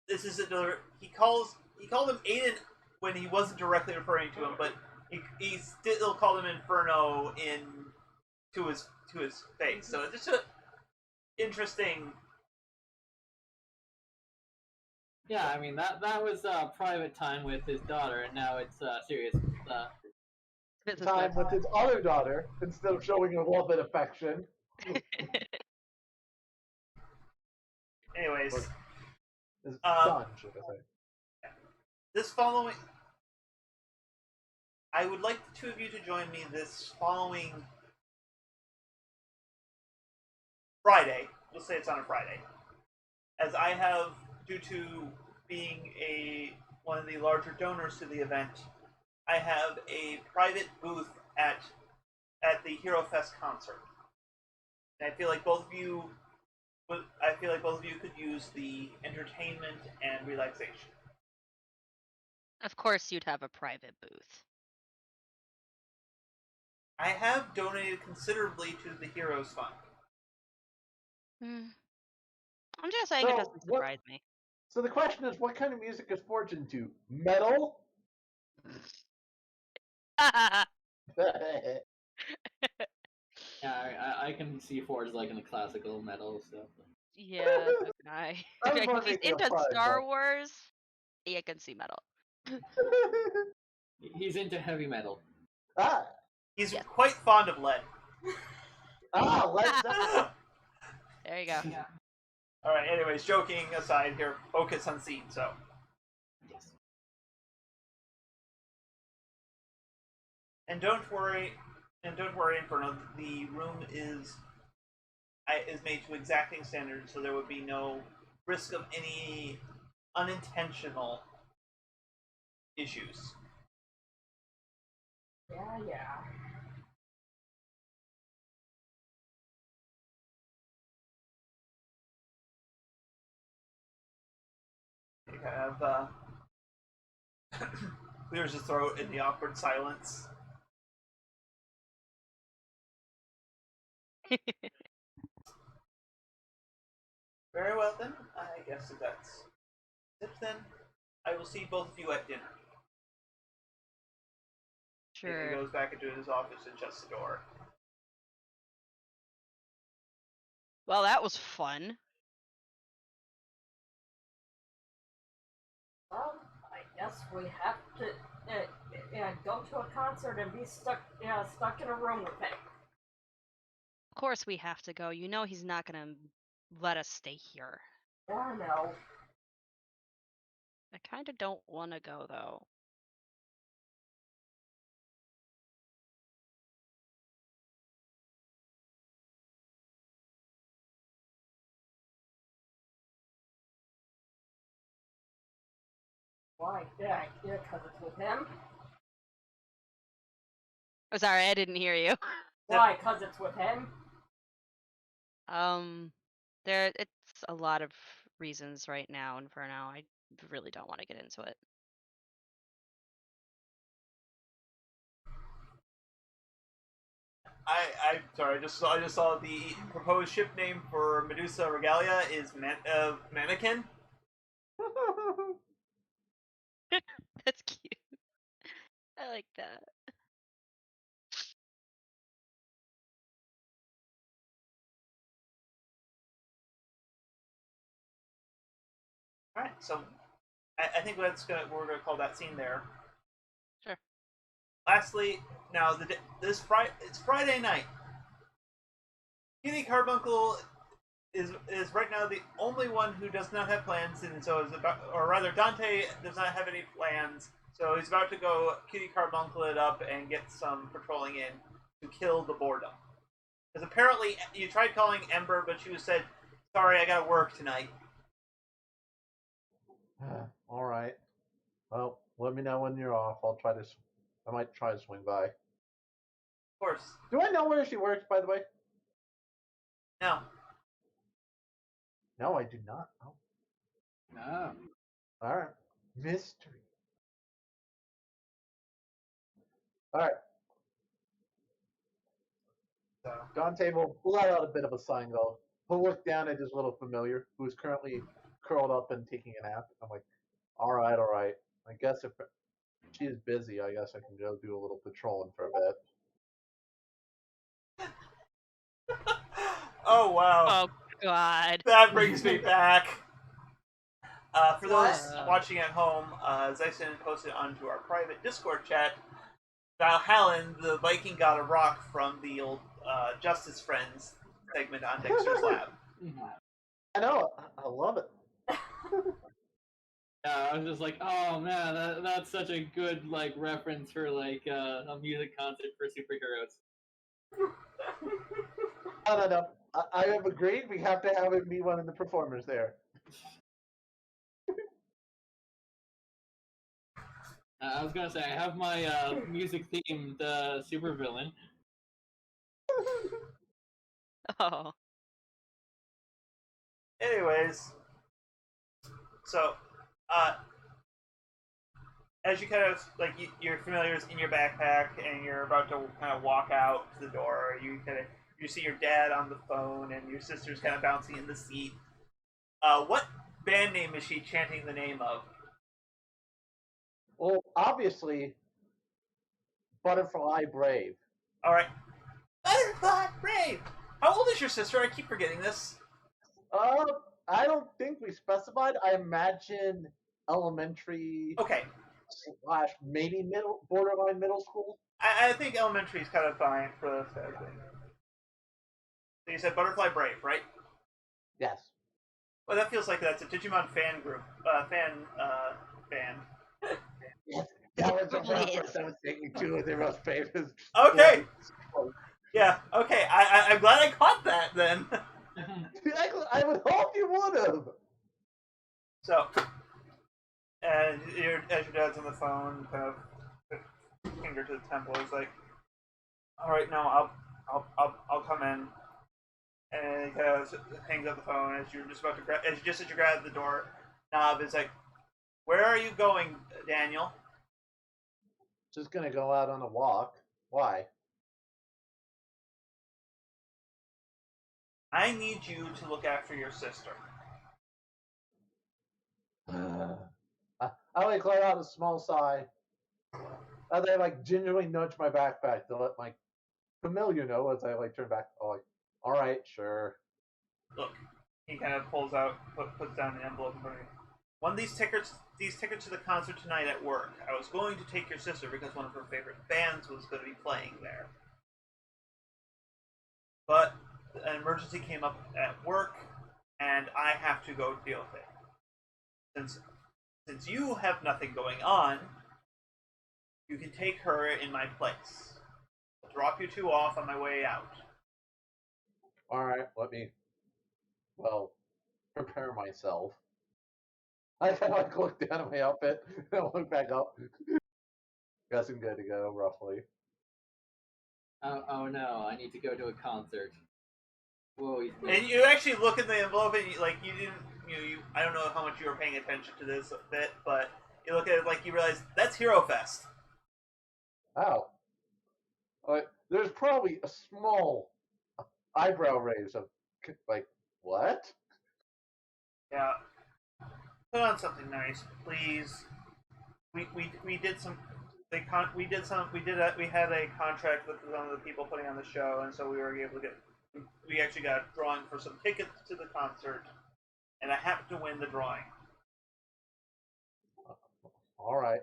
this is another. He called him Aiden when he wasn't directly referring to him, but he still called him Inferno to his face. So it's just a interesting. Yeah, I mean that was private time with his daughter, and now it's serious. Business Time mode. with his other daughter, instead of showing a little bit of affection. Anyways, His son, should I say. this following, I would like the two of you to join me this following Friday. We'll say it's on a Friday, as I have, due to being one of the larger donors to the event, I have a private booth at the Hero Fest concert. And I feel like both of you could use the entertainment and relaxation. Of course, you'd have a private booth. I have donated considerably to the Heroes Fund. I'm just saying it So, doesn't surprise me. So the question is, what kind of music is Forge into? Metal? Yeah, I can see Forge like in the classical metal stuff. Yeah, so can I. I was Like, more if he's making a into fun, Star but- Wars, yeah, I can see metal. He's into heavy metal. Ah, He's Yes. quite fond of lead. Led Zeppelin. There you go. Yeah. All right. Anyways, joking aside, here, focus on scene. So, Yes. and don't worry, Inferno. The room is made to exacting standards, so there would be no risk of any unintentional issues. Yeah. He kind of clears his throat in the awkward silence. Very well then. I guess if that's it, then I will see both of you at dinner. And he Sure. goes back into his office and shuts the door. Well, that was fun. Well, I guess we have to go to a concert and be stuck in a room with him. Of course we have to go. You know he's not gonna let us stay here. Yeah, I know. I kind of don't want to go though. Why? Yeah, because it's with him. Oh, sorry, I didn't hear you. Why? Because it's with him. It's a lot of reasons right now, and for now, I really don't want to get into it. I'm sorry. I just saw the proposed ship name for Medusa Regalia is Mannequin. That's cute. I like that. All right, so I think we're gonna call that scene there. Sure. Lastly, now it's Friday night. Kitty Carbuncle is right now the only one who does not have plans, and so is about, or rather, Dante does not have any plans. So he's about to go Kitty Carbuncle it up and get some patrolling in to kill the boredom. Because apparently you tried calling Ember, but she said, "Sorry, I gotta work tonight." All right. Well, let me know when you're off. I might try to swing by. Of course. Do I know where she works, by the way? No. No, I do not. Oh, Oh. all right. Mystery. All right. So Dante will let out a bit of a sign, though. He'll look down at his little familiar, who is currently curled up and taking a nap. I'm like, all right. I guess if she is busy, I guess I can go do a little patrolling for a bit. oh wow. Oh God. That brings me back. For those What? watching at home, Zyson posted onto our private Discord chat, Valhallan, the Viking god of rock from the old Justice Friends segment on Dexter's Lab. I know. I love it. Yeah, I was just like, oh man, that's such a good like reference for like a music concert for superheroes. No. I have agreed. We have to have it be one of the performers there. I was gonna say I have my music themed supervillain. Oh. Anyways, so as you kind of like your familiar's in your backpack and you're about to kind of walk out to the door, you see your dad on the phone and your sister's kind of bouncing in the seat. What band name is she chanting the name of? Well, obviously, Butterfly Brave. All right, Butterfly Brave. How old is your sister? I keep forgetting this. I don't think we specified. I imagine elementary Okay, / maybe borderline middle school. I think elementary is kind of fine for this kind of thing. So you said Butterfly Brave, right? Yes. Well, that feels like that's a Digimon fan group, band. Yes. That was the Totally reference I was thinking too with their most famous. Okay. Yeah. Okay. I'm glad I caught that then. I would hope you would have. So, and as your dad's on the phone, kind of finger to the temple, he's like, "All right, no, I'll come in." And he kind of hangs up the phone as you're just about to as you grab the door knob. Is like, "Where are you going, Daniel?" Just gonna go out on a walk. Why? I need you to look after your sister. I like let out a small sigh. And I like gingerly nudge my backpack to let my familiar know as I like turn back. Oh, like, all right, sure. Look, he kind of pulls out, puts down the envelope in front of me. One of these tickets to the concert tonight at work. I was going to take your sister because one of her favorite bands was going to be playing there. But an emergency came up at work, and I have to go deal with it. Since you have nothing going on, you can take her in my place. I'll drop you two off on my way out. All right, let me, well, prepare myself. I kind of like look down at my outfit and I look back up. Guess I'm good to go, roughly. Oh no, I need to go to a concert. Whoa, he's And you actually look in the envelope and you didn't I don't know how much you were paying attention to this bit, but you look at it like you realize that's Hero Fest. Oh. There's probably a small eyebrow raise of, like, what? Yeah. Put on something nice, please. We did some. We had a contract with some of the people putting on the show, and so we were able to get. We actually got a drawing for some tickets to the concert, and I happened to win the drawing. All right.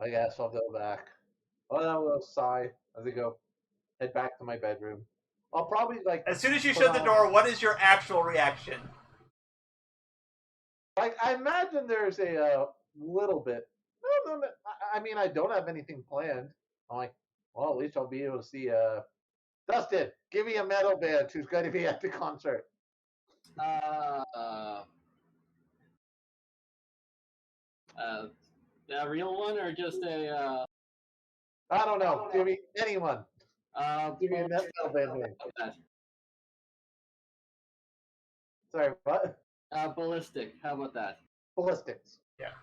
I guess I'll go back. Oh, no, I'll sigh as I go head back to my bedroom. I'll probably like. As soon as you put shut the on- door, what is your actual reaction? Like, I imagine there's a little bit. No, I mean, I don't have anything planned. I'm like, well, at least I'll be able to see. Dustin, give me a metal band who's going to be at the concert. A real one or just a? I don't know. Give me anyone. Give me a metal band name. That. Sorry, what? Ballistic. How about that? Ballistics. Yeah.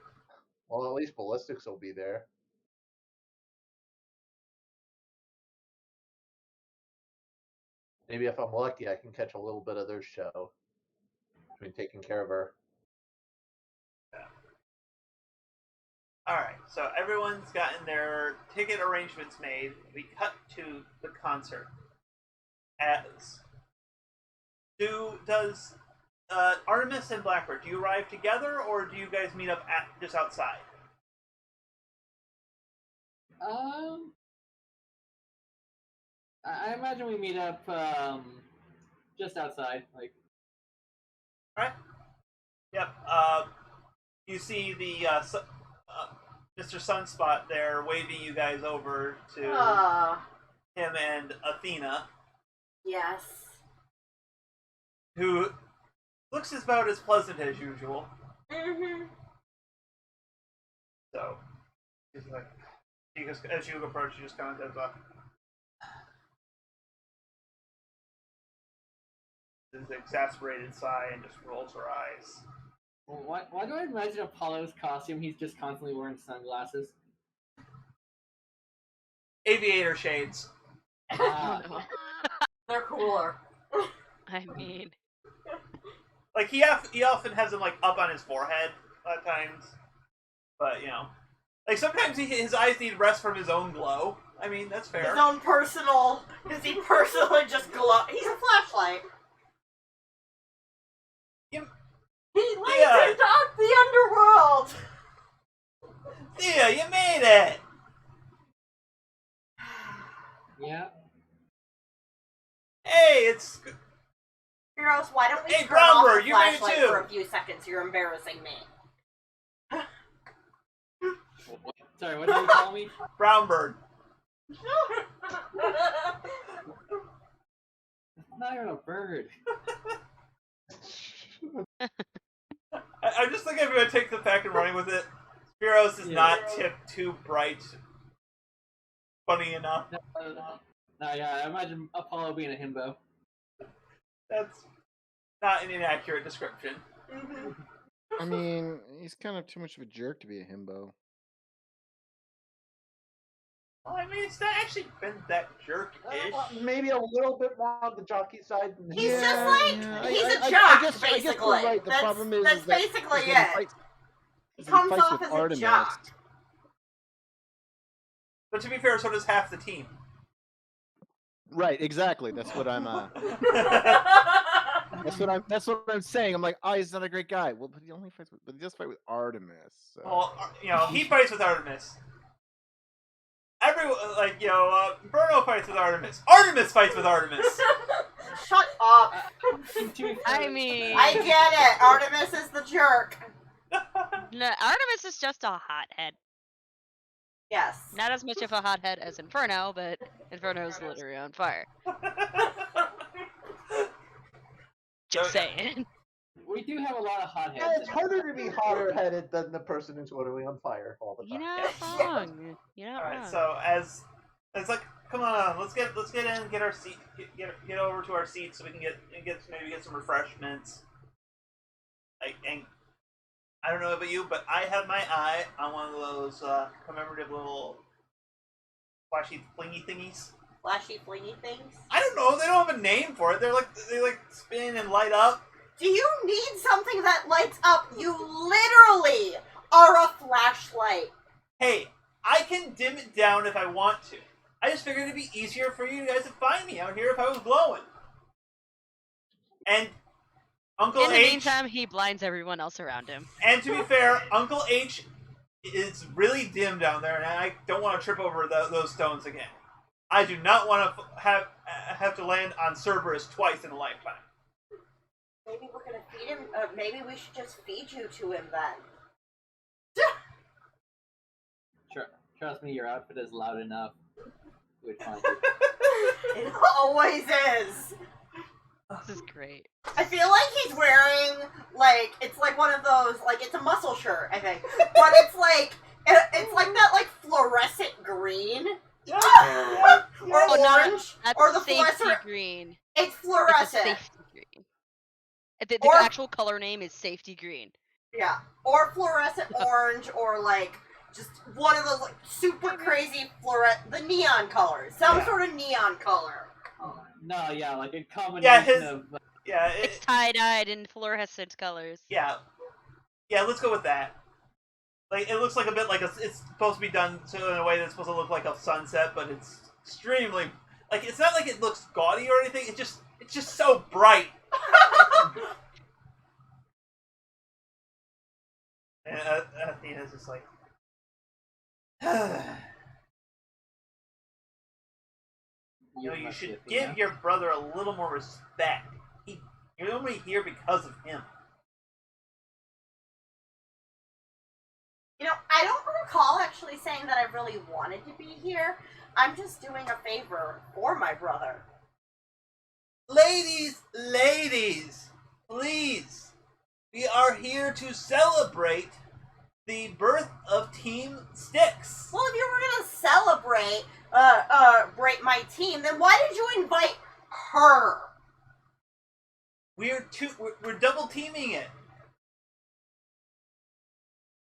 Well, at least Ballistics will be there. Maybe if I'm lucky, I can catch a little bit of their show between taking care of her. Alright, so everyone's gotten their ticket arrangements made. We cut to the concert. Does Artemis and Blackbird, do you arrive together or do you guys meet up just outside? I imagine we meet up just outside, like. Alright. Yep. You see the Mr. Sunspot there waving you guys over to him and Athena, Yes. who looks about as pleasant as usual. Mm-hmm. So He's like, as you approach, she just kind of does this exasperated sigh and just rolls her eyes. Why do I imagine Apollo's costume? He's just constantly wearing sunglasses. Aviator shades. Oh, no. They're cooler. I mean, Like he often has them like up on his forehead at times, but you know, like sometimes his eyes need rest from his own glow. I mean, that's fair. His own personal, because he personally just glow. He's a flashlight. He lights up the underworld. Yeah, you made it. Yeah. Hey, it's Heroes, why don't we Hey, turn off Bromber, the you made it flashlight too. for a few seconds? You're embarrassing me. Sorry, what did you call me? brown bird. Not even a bird. I just think I'm going to take the fact and running with it. Spiros is not tipped too bright. Funny enough. No, yeah, I imagine Apollo being a himbo. That's not an inaccurate description. I mean, he's kind of too much of a jerk to be a himbo. Well, I mean, it's not actually been that jerk-ish. Maybe a little bit more on the jockey side. He's just like, he's a jock, I guess basically. you're right. The problem is that's that basically when he it. fights- He when comes fights off with as a Artemis, jock. But to be fair, so does half the team. Right, exactly. That's what I'm. That's what I'm saying. I'm like, oh, he's not a great guy. Well, but he only fights with, but he does fight with Artemis. So. Well, you know, he fights with Artemis. Everyone, like, you know, Bruno fights with Artemis. Artemis fights with Artemis. Shut up. I mean, I get it. Artemis is the jerk. no, Artemis is just a hothead. Yes. Not as much of a hothead as Inferno, but Inferno's literally on fire. Just saying. We do have a lot of hotheads. Yeah, it's harder to be hotter headed than the person who's literally on fire all the You're time. not wrong. You're not Alright, wrong. so as it's like, come on, let's get in and get our seat, get over to our seats so we can get some refreshments. Like, and I don't know about you, but I have my eye on one of those commemorative little flashy flingy thingies. Flashy flingy things. I don't know. They don't have a name for it. They like spin and light up. Do you need something that lights up? You literally are a flashlight. Hey, I can dim it down if I want to. I just figured it'd be easier for you guys to find me out here if I was glowing. And Uncle In the H. meantime, he blinds everyone else around him. And to be fair, Uncle H is really dim down there, and I don't want to trip over those stones again. I do not want to have to land on Cerberus twice in a lifetime. Maybe we're gonna feed him. Maybe we should just feed you to him then. Trust me, your outfit is loud enough. We'd find you. It always is. This is great. I feel like he's wearing, like, it's like one of those, like, it's a muscle shirt, I think. But it's like that, like, fluorescent green. Or Oh, orange. That's or the safety fluorescent. green. It's It's a fluorescent. safety green. The Or- actual color name is safety green. Yeah. Or fluorescent orange, or, like, just one of those, like, super crazy the neon colors. Some sort of neon color. No, yeah, like a combination Yeah, his- of. Yeah, It's tie-dyed in fluorescent colors. yeah. Let's go with that. Like, it looks like a bit like it's supposed to be done in a way that's supposed to look like a sunset, but it's extremely like it's not like it looks gaudy or anything. It's just so bright. And Athena's just like, you should give your brother a little more respect. You're only here because of him. You know, I don't recall actually saying that I really wanted to be here. I'm just doing a favor for my brother. Ladies, please. We are here to celebrate the birth of Team Styx. Well, if you were gonna celebrate, break my team, then why did you invite her? We're double teaming it.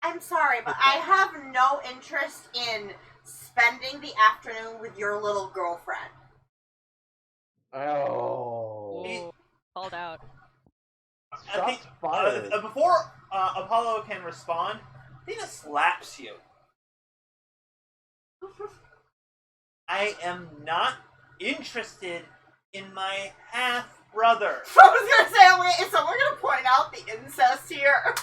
I'm sorry, but I have no interest in spending the afternoon with your little girlfriend. Oh. Whoa. Called out. I think, Shots fired. before Apollo can respond, Athena slaps you. I am not interested in my half brother. I was gonna say, wait, is someone gonna point out the incest here?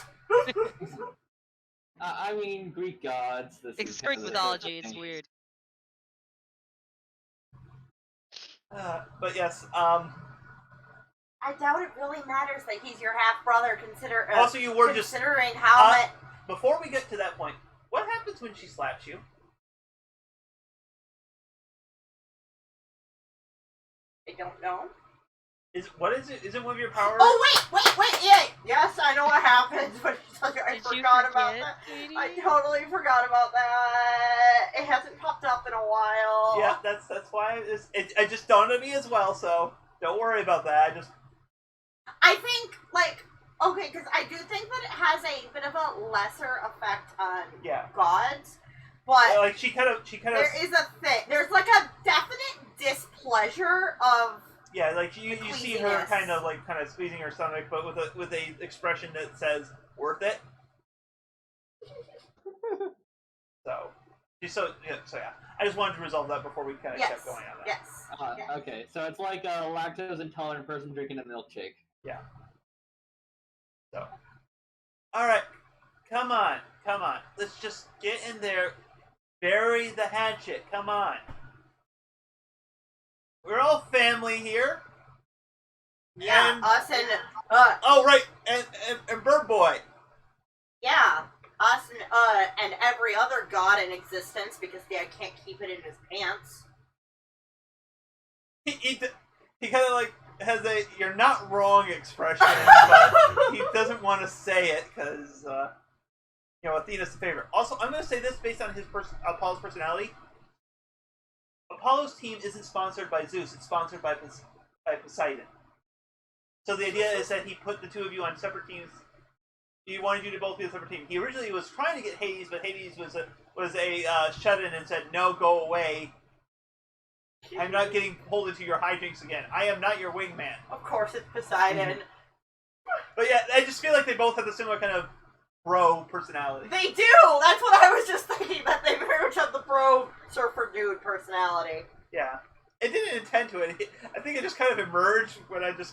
I mean, Greek gods. This It's is Greek kind of mythology. It's thing. weird. But yes, I doubt it really matters that he's your half brother. also you were just considering how much. before we get to that point. What happens when she slaps you? I don't know. Is it? Is it one of your powers? Oh wait, yeah. Yes, I know what happens. But I Did you forgot about forget, that. sweetie? I totally forgot about that. It hasn't popped up in a while. Yeah, that's why it just dawned on me as well. So don't worry about that. I think okay, because I do think that it has a bit of a lesser effect on gods, but like she kind of there is a thing. There's like a definite displeasure of. Yeah, like you see her kind of squeezing her stomach, but with a expression that says "worth it." So yeah. I just wanted to resolve that before we kind of kept going on that. Yes. Okay, so it's like a lactose intolerant person drinking a milkshake. Yeah. So, all right, come on. Let's just get in there, bury the hatchet. Come on. We're all family here. Yeah, and, us and oh right, and Bird Boy. yeah, us and every other god in existence because Dad can't keep it in his pants. He kind of has a "you're not wrong" expression, but he doesn't want to say it because Athena's the favorite. Also, I'm going to say this based on Apollo's personality. Apollo's team isn't sponsored by Zeus; it's sponsored by Poseidon. So the idea is that he put the two of you on separate teams. He wanted you to both be a separate team. He originally was trying to get Hades, but Hades was a shut-in and said, "No, go away. I'm not getting pulled into your hijinks again. I am not your wingman." Of course, it's Poseidon. But yeah, I just feel like they both have a similar kind of bro personality. They do! That's what I was just thinking, that they very much have the bro surfer dude personality. Yeah. It didn't intend to it. I think it just kind of emerged when the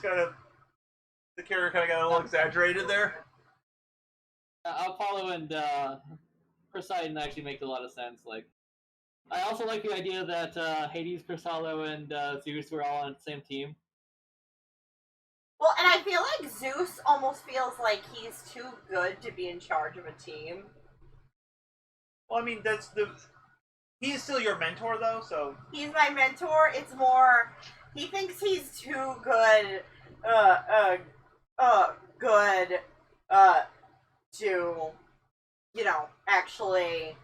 character kind of got a little exaggerated there. Apollo and Poseidon actually make a lot of sense. Like, I also like the idea that Hades, Chrysalo, and Zeus were all on the same team. Well, and I feel like Zeus almost feels like he's too good to be in charge of a team. Well, I mean, he's still your mentor, though, so... He's my mentor. It's more... He thinks he's too good, to, actually...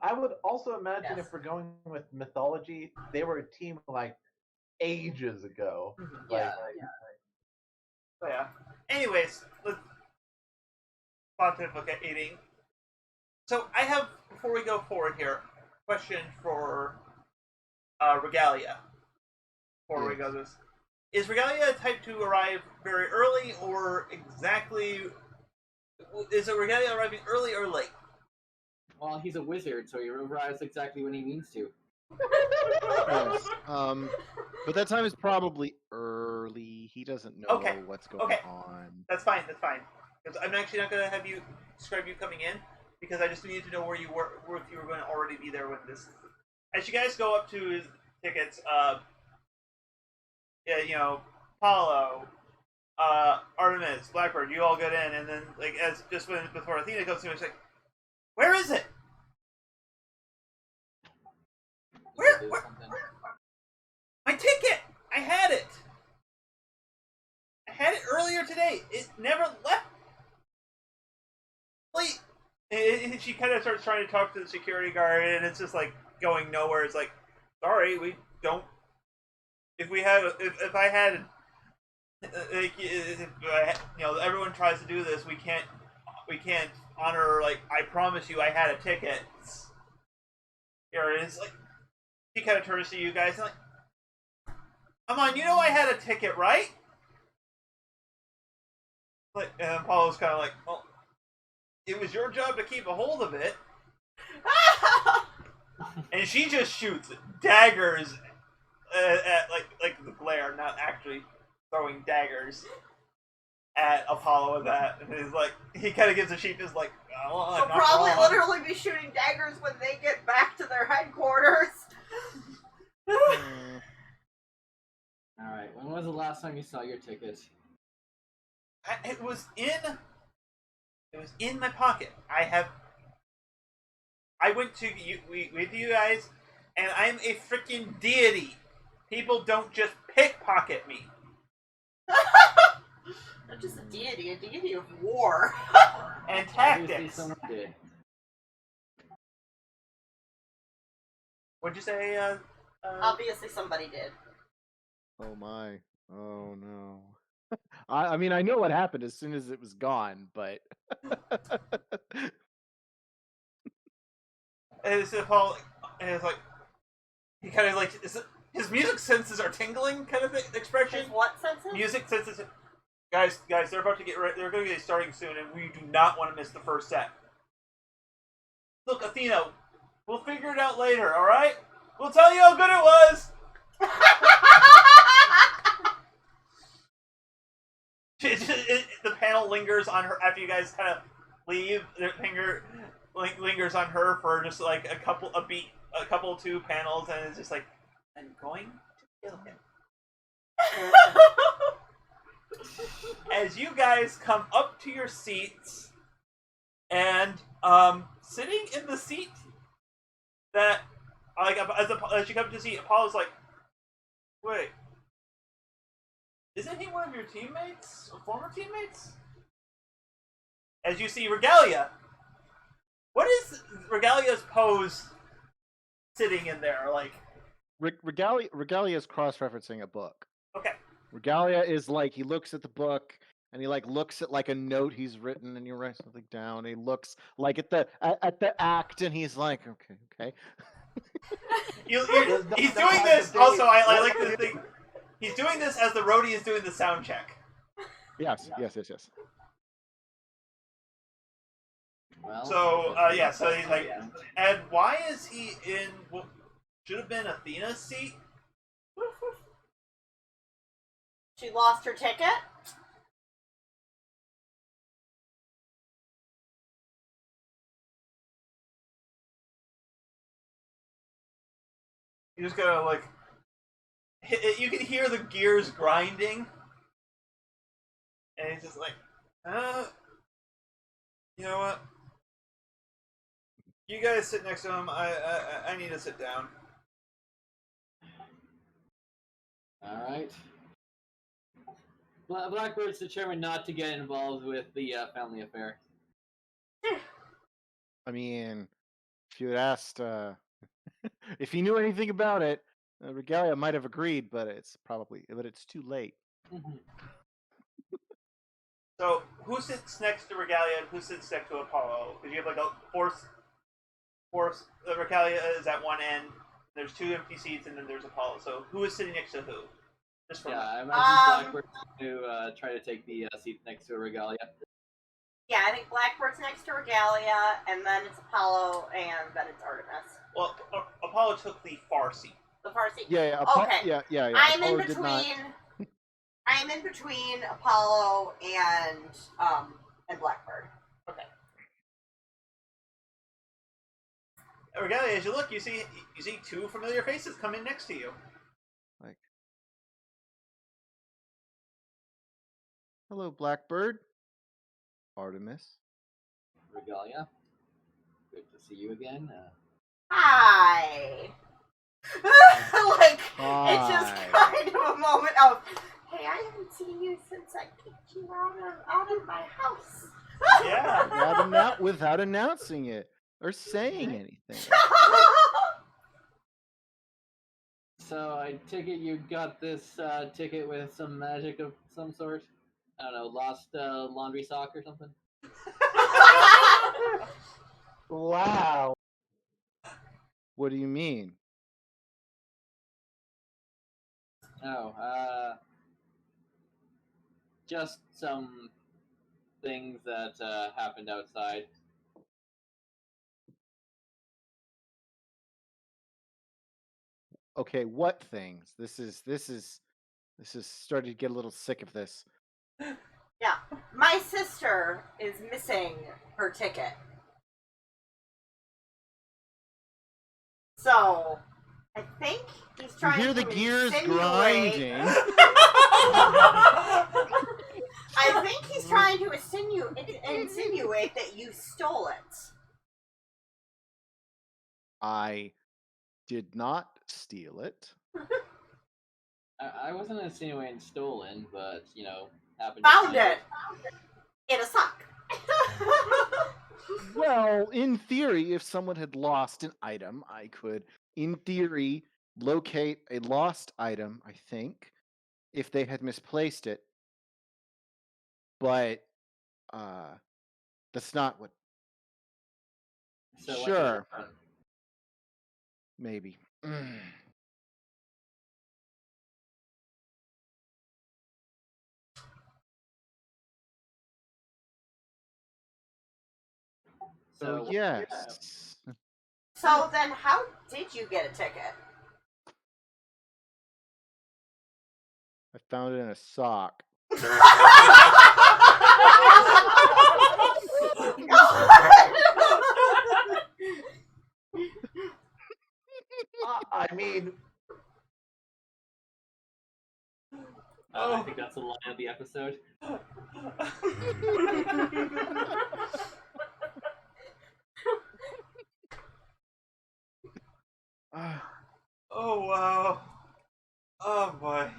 I would also imagine if we're going with mythology, they were a team ages ago. Yeah. So yeah. Anyways, let's pontificating. So I have, before we go forward here, a question for Regalia. Before we go this. Is Regalia type to arrive very early or exactly... Is it Regalia arriving early or late? Well, he's a wizard, so he arrives exactly when he means to. Yes. But that time is probably early. He doesn't know what's going on. That's fine. Because I'm actually not going to have you describe you coming in, because I just need to know where you were, if you were going to already be there when this... As you guys go up to his tickets, Apollo, Artemis, Blackbird, you all get in, and then, before Athena goes through, it's like, where is it? Where? My ticket! I had it! I had it earlier today. It never left. She kind of starts trying to talk to the security guard, and it's just like going nowhere. It's like, sorry, we don't. If I had, everyone tries to do this, we can't honor. Like, I promise you, I had a ticket. Here it is. Like, he kind of turns to you guys and like, come on, you know I had a ticket, right? Like, and Apollo's kind of like, well, it was your job to keep a hold of it. And she just shoots daggers at like the glare, not actually throwing daggers at Apollo with that. And he's like, he kind of gives a sheepish like, oh, She'll probably literally be shooting daggers when they get back to their headquarters. Alright, when was the last time you saw your ticket? It was in my pocket. I went to you with you guys, and I'm a freaking deity. People don't just pickpocket me. Not just a deity of war. And Obviously tactics. someone did. What'd you say? Obviously somebody did. Oh my. Oh no. I mean, I know what happened as soon as it was gone, but. And it's Paul, and it's like he kind of like his music senses are tingling, kind of expression. His what senses? Music senses. Guys, they're about to get ready. They're going to get starting soon, and we do not want to miss the first set. Look, Athena, we'll figure it out later. All right? We'll tell you how good it was. The panel lingers on her after you guys kind of leave. The finger lingers on her for just like a couple two panels, and it's just like, I'm going to kill him. As you guys come up to your seats, and sitting in the seat that like as you come to the seat, Apollo's like, wait. Isn't he one of your teammates? Or former teammates? As you see Regalia. What is Regalia's pose sitting in there? Like Regalia is cross-referencing a book. Okay. Regalia is like, he looks at the book and he like looks at like a note he's written and he writes something down. He looks like at the act and he's like, okay. He's doing this also. I like to think he's doing this as the roadie is doing the sound check. Yes. Well, So so he's like, and why is he in what should have been Athena's seat? She lost her ticket. You just gotta like, you can hear the gears grinding, and he's just like, you know what? You guys sit next to him. I need to sit down. all right. Blackbird's determined not to get involved with the family affair. I mean, if you had asked, if he knew anything about it, Regalia might have agreed, but it's too late. So, who sits next to Regalia and who sits next to Apollo? Because you have like a force. Regalia is at one end. There's two empty seats, and then there's Apollo. So, who is sitting next to who? Just from I imagine Blackbird's to try to take the seat next to Regalia. Yeah, I think Blackbird's next to Regalia, and then it's Apollo, and then it's Artemis. Well, Apollo took the far seat. The far seat. Yeah. Okay. Yeah. I'm in Apollo did not- between. I'm in between Apollo and Blackbird. Okay. Regalia, as you look, you see two familiar faces come in next to you. Like, hello, Blackbird. Artemis. Regalia, good to see you again. Hi. Like, Hi. it's just kind of a moment of, hey, I haven't seen you since I kicked you out of my house. Yeah. without announcing it or saying anything. So I take it you got this ticket with some magic of some sort. I don't know, lost laundry sock or something. Wow. What do you mean? Oh, just some things that happened outside. Okay, what things? This is starting to get a little sick of this. Yeah. My sister is missing her ticket. So, I think he's You trying hear the to gears insinuate... grinding. I think he's trying to insinuate that you stole it. I did not steal it. I wasn't insinuating stolen, but happened. Found it in a sock. Well, in theory, if someone had lost an item, I could, in theory, locate a lost item, I think, if they had misplaced it. But that's not what. So what Sure. should happen? Maybe. So what- yes. So then, how did you get a ticket? I found it in a sock. I mean, I think that's the line of the episode. Oh wow. Oh boy.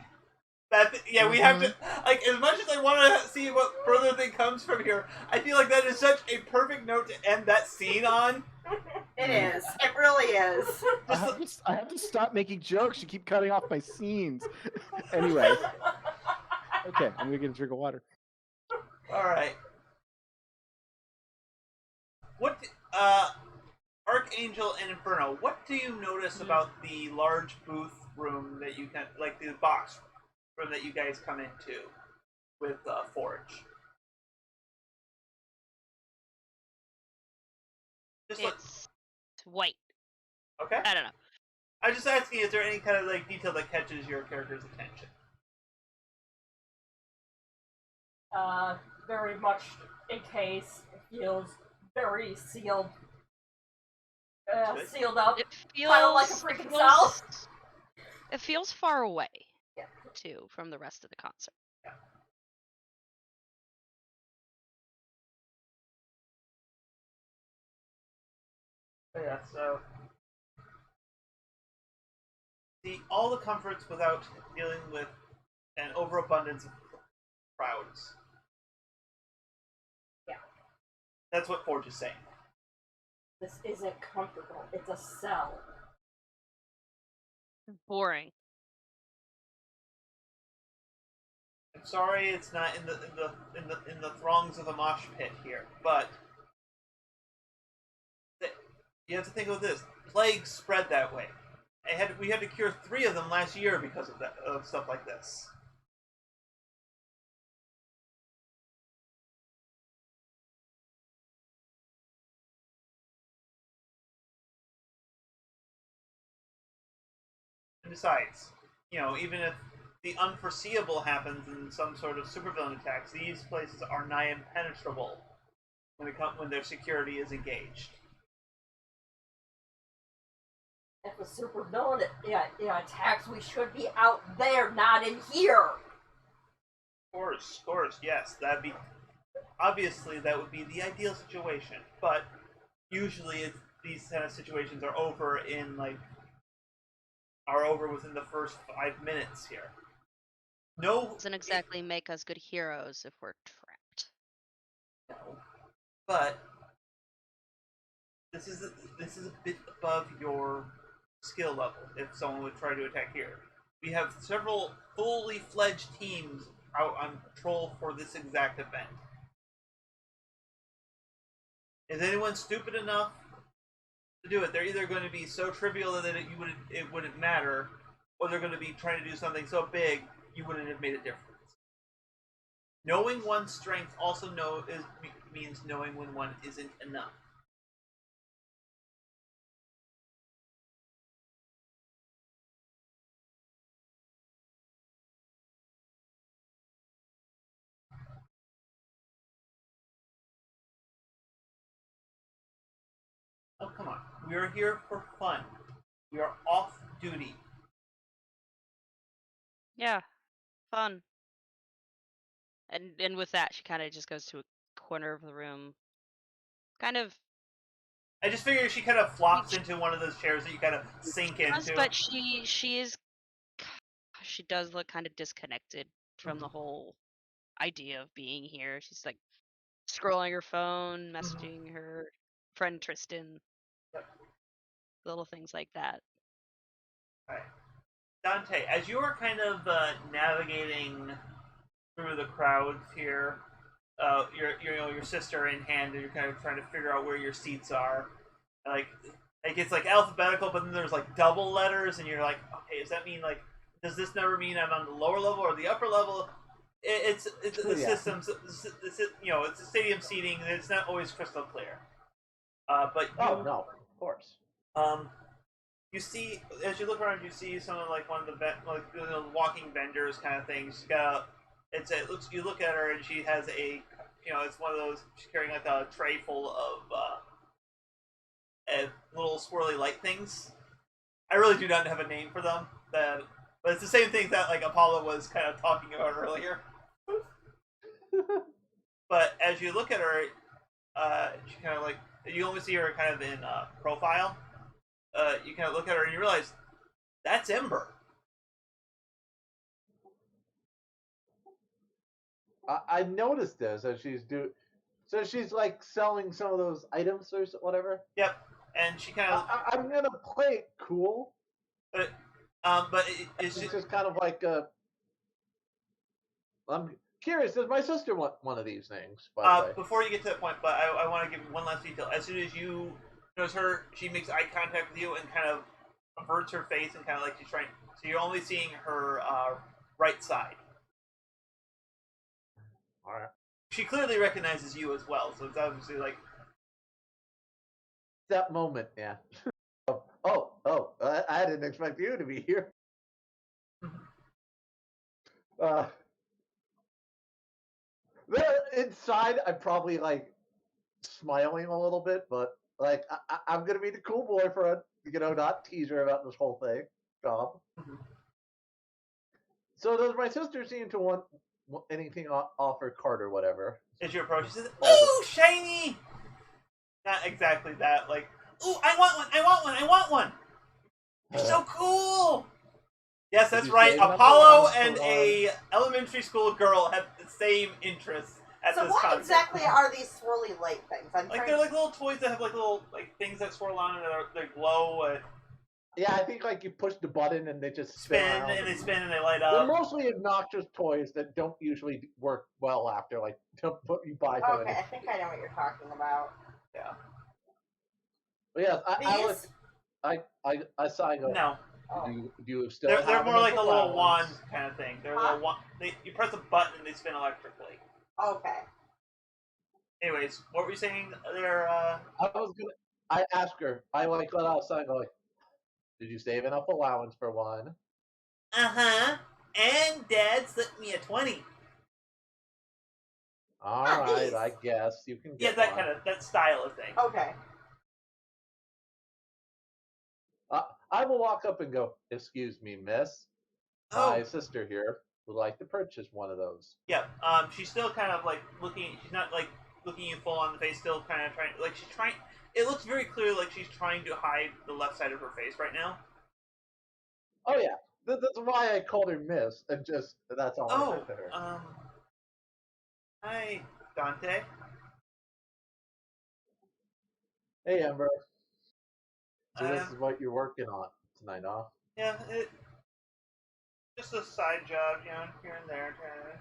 Yeah, we have to, like, as much as I want to see what further thing comes from here, I feel like that is such a perfect note to end that scene on. It is. It really is. I have to stop making jokes. You keep cutting off my scenes. Anyway. Okay, I'm gonna get a drink of water. All right. What, Archangel and Inferno, what do you notice about the large booth room that you can, like the box room that you guys come into with Forge? It's white. Okay. I don't know. I'm just asking, is there any kind of like detail that catches your character's attention? Very much encased. It feels very sealed. Sealed up. It feels Kind of like a freaking cell. It feels far away, Yeah. too, from the rest of the concert. Yeah, so all the comforts without dealing with an overabundance of crowds. Yeah. That's what Forge is saying. This isn't comfortable. It's a cell. Boring. I'm sorry, it's not in the throngs of a mosh pit here, but you have to think of this: plagues spread that way. We had to cure 3 of them last year because of stuff like this. And besides, even if the unforeseeable happens in some sort of supervillain attacks, these places are nigh impenetrable when their security is engaged. If a supervillain attacks, we should be out there, not in here. Of course, yes. Obviously that would be the ideal situation, but usually these kind of situations are over within the first 5 minutes here. No, Doesn't exactly make us good heroes if we're trapped. No. but this is a bit above your skill level. If someone would try to attack here, we have several fully fledged teams out on patrol for this exact event. Is anyone stupid enough to do it? They're either going to be so trivial that it wouldn't matter, or they're going to be trying to do something so big you wouldn't have made a difference. Knowing one's strength also means knowing when one isn't enough. Oh, come on. We are here for fun. We are off duty. Yeah, fun. And with that, she kind of just goes to a corner of the room, kind of. I just figured she kind of flops into one of those chairs that you kind of sink into. But she does look kind of disconnected from the whole idea of being here. She's like scrolling her phone, messaging her friend Tristan, little things like that. Alright. Dante, as you are kind of navigating through the crowds here, your sister in hand, and you're kind of trying to figure out where your seats are. Like it's like alphabetical, but then there's like double letters, and you're like, okay, does that mean like, does this number mean I'm on the lower level or the upper level? It's the systems. It's the stadium seating. It's not always crystal clear. But no, of course. You see, as you look around, you see some of like one of the walking vendors kind of thing. She's got you look at her and she has it's one of those. She's carrying like a tray full of little swirly light things. I really do not have a name for them. But it's the same thing that like Apollo was kind of talking about earlier. But as you look at her, she kind of like you only see her kind of in profile. You kind of look at her and you realize that's Ember. I noticed this as she's so she's like selling some of those items or whatever. Yep, and she kind of. I'm gonna play it cool. But it's just kind of like I'm curious. Does my sister want one of these things? Before you get to that point, but I want to give you one last detail. As soon as you notice her, she makes eye contact with you and kind of averts her face and kind of like she's trying. So you're only seeing her right side. All right. She clearly recognizes you as well, so it's obviously like that moment. Yeah. I didn't expect you to be here. Inside, I'm probably like smiling a little bit, but like I'm gonna be the cool boyfriend, not tease her about this whole thing. Job. So does my sister seem to want anything off her cart or whatever? As you approach, she says, "Ooh, shiny!" Not exactly that. Like, "Ooh, I want one! I want one! I want one!" You're so cool. Yes, that's right. Apollo and a elementary school girl have the same interests at this concert. So what exactly are these swirly light things? They're like little toys that have like little like things that swirl on and they glow. Yeah, I think like you push the button and they just spin and they spin and they light up. They're mostly obnoxious toys that don't usually work well after like you buy them. Okay, I think I know what you're talking about. Yeah. But yes, I saw you. No. Do you still? They're more like a little wand kind of thing. They're a little wand. You press a button and they spin electrically. Okay. Anyways, what were you saying? I asked her. I like let out sign like, did you save enough allowance for one? And Dad slipped me a 20. All right, I guess you can get that style of thing. Okay. I will walk up and go, excuse me, miss. My sister here would like to purchase one of those. Yeah. She's still kind of like looking. She's not like looking you full on the face. Still kind of trying. Like she's trying. It looks very clear like she's trying to hide the left side of her face right now. Oh yeah, that's why I called her Miss, and that's all I said to her. Hi, Dante. Hey, Ember. So this Um, is what you're working on tonight, huh? yeah, just a side job, here and there. Trying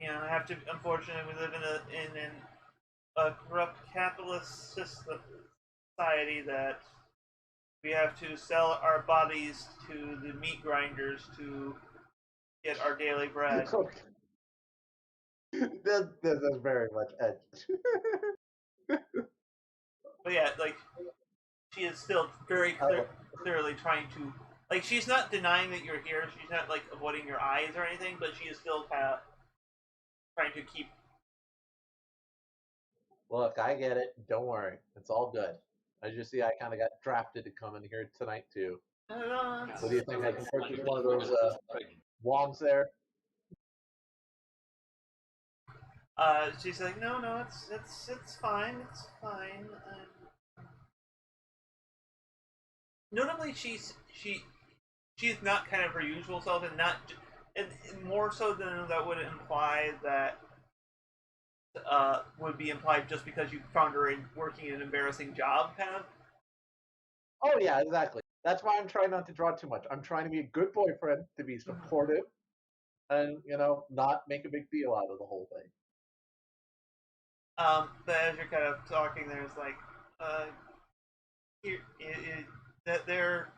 to, I have to. Unfortunately, we live in a corrupt capitalist system, society that we have to sell our bodies to the meat grinders to get our daily bread. This is very much edge. But yeah, like she is still very clearly trying to, like, she's not denying that you're here. She's not like avoiding your eyes or anything, but she is still kind of trying to keep. Look, I get it. Don't worry. It's all good. As you see, I kind of got drafted to come in here tonight, too. So do you think I can purchase one of those wands there? She's like, no, no, it's fine, it's fine. Notably, she's not kind of her usual self, and not, and more so than that would imply that would be implied just because you found her working an embarrassing job, kind of. Oh, yeah, exactly. That's why I'm trying not to draw too much. I'm trying to be a good boyfriend, to be supportive, and, not make a big deal out of the whole thing. But as you're kind of talking, there's like, here, that they're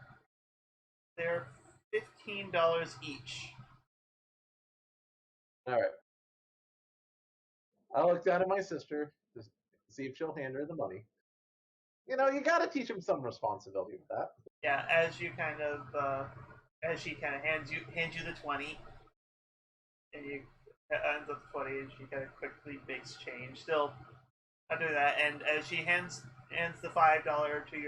$15 each. All right. I look down at my sister to see if she'll hand her the money. You got to teach him some responsibility with that. Yeah, as you kind of as she kind of hands you the 20, and you ends up the 20, and she kind of quickly makes change. Still not doing that, and as she hands the $5 to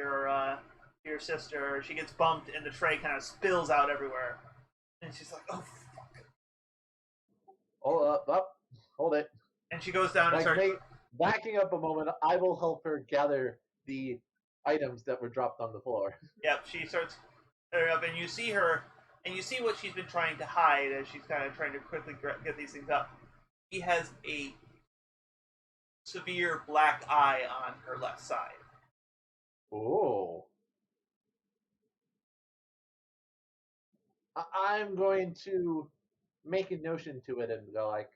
your sister, she gets bumped, and the tray kind of spills out everywhere, and she's like, "Oh fuck!" Hold up, hold it. And she goes down and starts. Backing up a moment, I will help her gather the items that were dropped on the floor. Yep, she starts up, and you see her, and you see what she's been trying to hide as she's kind of trying to quickly get these things up. She has a severe black eye on her left side. Oh. I'm going to make a notion to it and go like,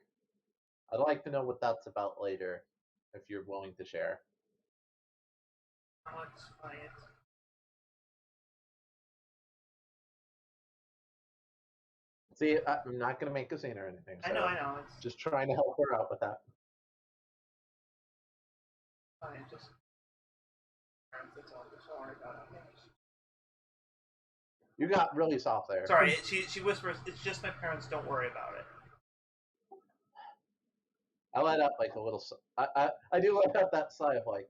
I'd like to know what that's about later, if you're willing to share. I'll explain it. See, I'm not going to make a scene or anything. So I know. It's just trying to help her out with that. fine. Just don't worry about it. You got really soft there. Sorry, she whispers, "It's just my parents. Don't worry about it." I let out like a little. I do let out that sigh of like,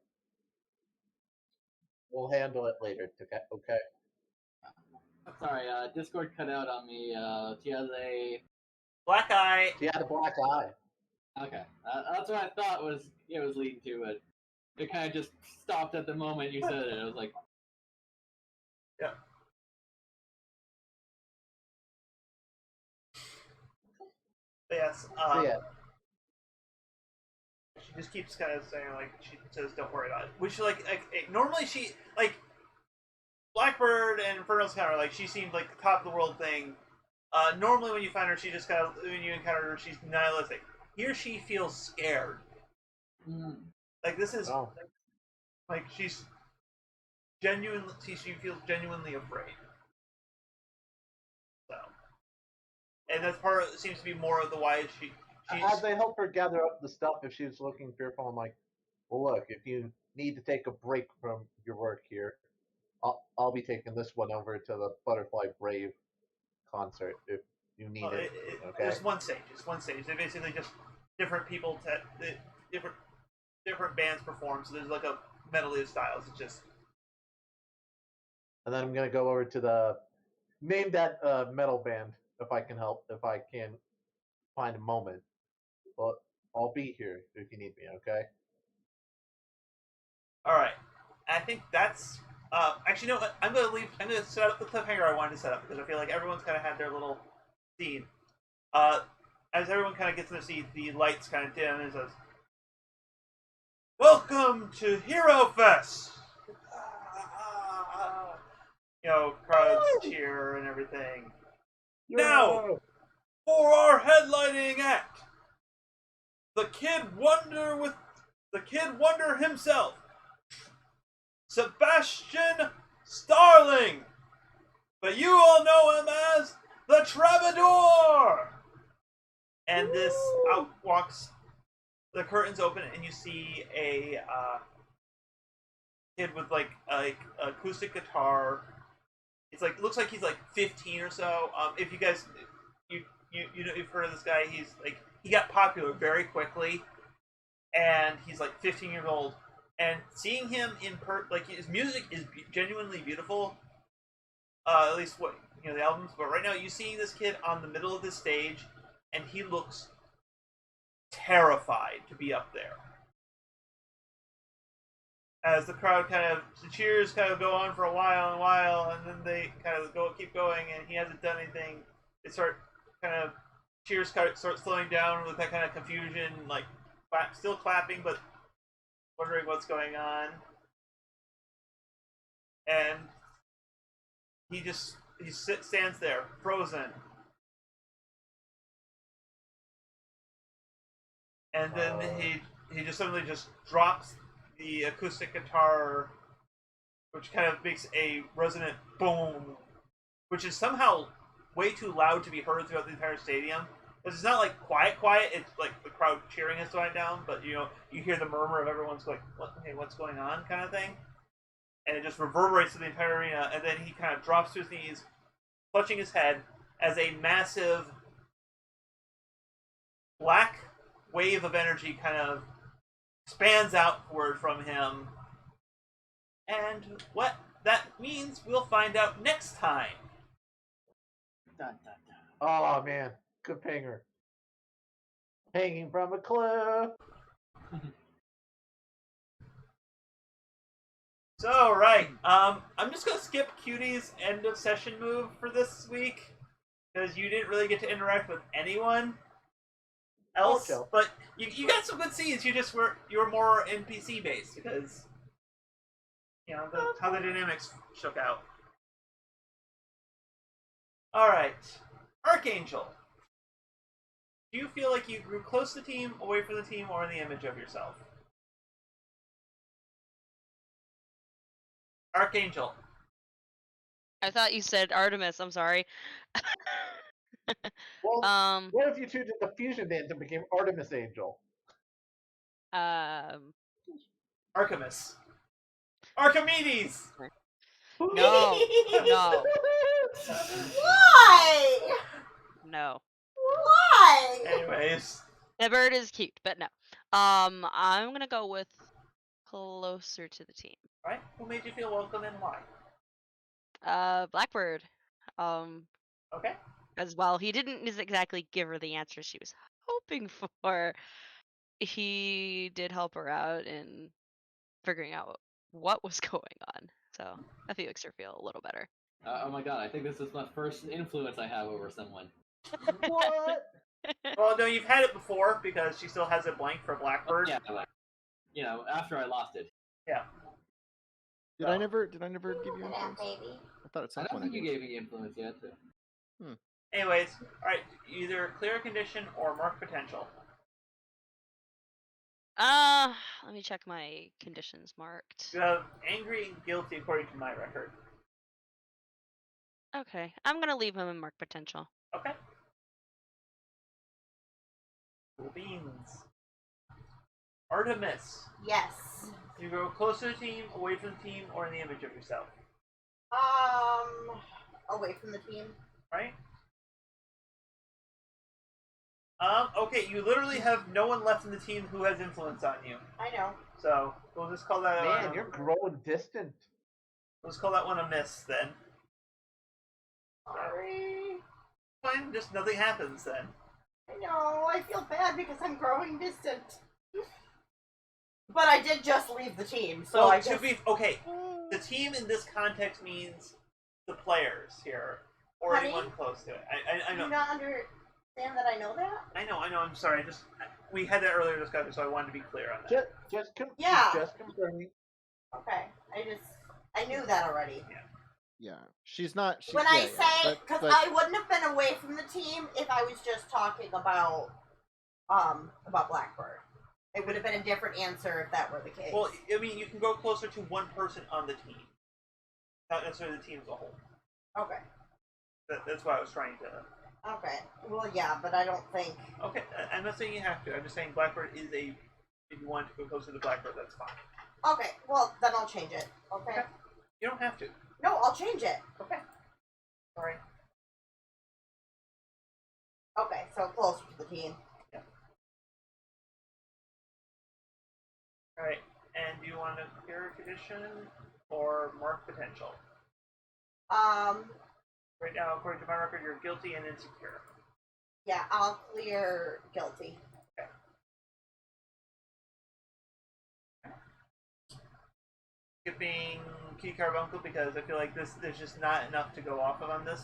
we'll handle it later. Okay. Sorry, Discord cut out on me. She has a black eye. She had a black eye. Okay, that's what I thought it was leading to, but it kind of just stopped at the moment you said it. I was like, yeah. But yes. Yeah. She just keeps kind of saying like she says, "Don't worry about it," which like normally she like Blackbird and Infernal's kind of like she seems like the top of the world thing. Normally when you find her, she just kind of when you encounter her, she's nihilistic. Here she feels scared. Like this is like she's genuinely she feels genuinely afraid. So, and that's part of, seems to be more of the why she's. As I help her gather up the stuff, if she's looking fearful, I'm like, well, look, if you need to take a break from your work here, I'll be taking this one over to the Butterfly Brave concert if you need it. Okay. There's one stage. It's one stage. They basically just different people, different bands perform. So there's like a medley of styles. It's just. And then I'm gonna go over to the name that metal band if I can help. If I can find a moment. Well, I'll be here if you need me, okay? All right. I think that's. Actually, no. I'm gonna leave. I'm gonna set up the cliffhanger I wanted to set up because I feel like everyone's kind of had their little scene. As everyone kind of gets in the seat, the lights kind of dim and says, Welcome to Hero Fest. Crowds cheer and everything. Now, for our headlining act, the Kid Wonder himself, Sebastian Starling, but you all know him as the Troubadour. And this out walks. The curtains open, and you see a kid with like a acoustic guitar. It looks like he's like 15 or so. If you guys you've heard of this guy, he got popular very quickly, and he's like 15 years old. And seeing him his music is genuinely beautiful. At least the albums. But right now, you seeing this kid on the middle of the stage, and he looks terrified to be up there. As the cheers kind of go on for a while, and then they kind of keep going, and he hasn't done anything. They start cheers start slowing down with that kind of confusion, like still clapping, but wondering what's going on. And he stands there, frozen. And then he just suddenly just drops the acoustic guitar, which kind of makes a resonant boom, which is somehow way too loud to be heard throughout the entire stadium. Because it's not like quiet. It's like the crowd cheering has died down, but you hear the murmur of everyone's like, what's going on, kind of thing, and it just reverberates through the entire arena. And then he kind of drops to his knees, clutching his head, as a massive black wave of energy kind of spans outward from him. And what that means, we'll find out next time. Dun, dun, dun. Oh man, good panger. Hanging from a cliff. So, right, I'm just gonna skip Cutie's end of session move for this week, because you didn't really get to interact with anyone else. Okay. But you got some good scenes. You were more NPC based because how the dynamics shook out. All right, Archangel. Do you feel like you grew close to the team, away from the team, or in the image of yourself? Archangel. I thought you said Artemis. I'm sorry. Well, what if you two did the fusion dance and became Artemis Angel? Artemis. Archimedes. No. No. Why? No. Why? Anyways. The bird is cute, but no. I'm gonna go with closer to the team. Right? Who made you feel welcome and why? Blackbird. Okay. As well. He didn't exactly give her the answer she was hoping for. He did help her out in figuring out what was going on. So that makes her feel a little better. Oh my god, I think this is my first influence I have over someone. What? Well, no, you've had it before because she still has it blank for Blackbird. Yeah, like, after I lost it. Yeah. Did I never give you Yeah, influence? baby. I thought at I some don't point think you did. gave me influence yet. Anyways, alright, either clear condition or mark potential. Let me check my conditions marked. You have angry and guilty according to my record. Okay, I'm gonna leave him in mark potential. Okay. Cool beans. Artemis. Yes. You go close to the team, away from the team, or in the image of yourself. Away from the team. Right? Okay, you literally have no one left in the team who has influence on you. I know. So, we'll just call that Man, you're growing distant. Let's call that one a miss, then. Sorry. Fine, just nothing happens, then. I know. I feel bad because I'm growing distant. But I did just leave the team, so Well, I to just... be... Okay, the team in this context means the players here, or Honey? anyone close to it. I Do know. you not understand that I know that? I know, I'm sorry, we had that earlier discussion, so I wanted to be clear on that. Just confirming. Okay, I knew that already. Yeah, she's not. When I say, because I wouldn't have been away from the team if I was just talking about Blackbird. It would have been a different answer if that were the case. Well, I mean, you can go closer to one person on the team, not necessarily the team as a whole. Okay. That's why I was trying to. Okay. Well, yeah, but I don't think. Okay, I'm not saying you have to. I'm just saying Blackbird is a. If you want to go closer to Blackbird, that's fine. Okay. Well, then I'll change it. Okay. You don't have to. No, I'll change it. Okay. Sorry. Okay, so closer to the team. Yeah. Alright, and do you want a clear condition or mark potential? Right now, according to my record, you're guilty and insecure. Yeah, I'll clear guilty. Okay. Skipping Key Carbuncle because I feel like there's just not enough to go off of on this.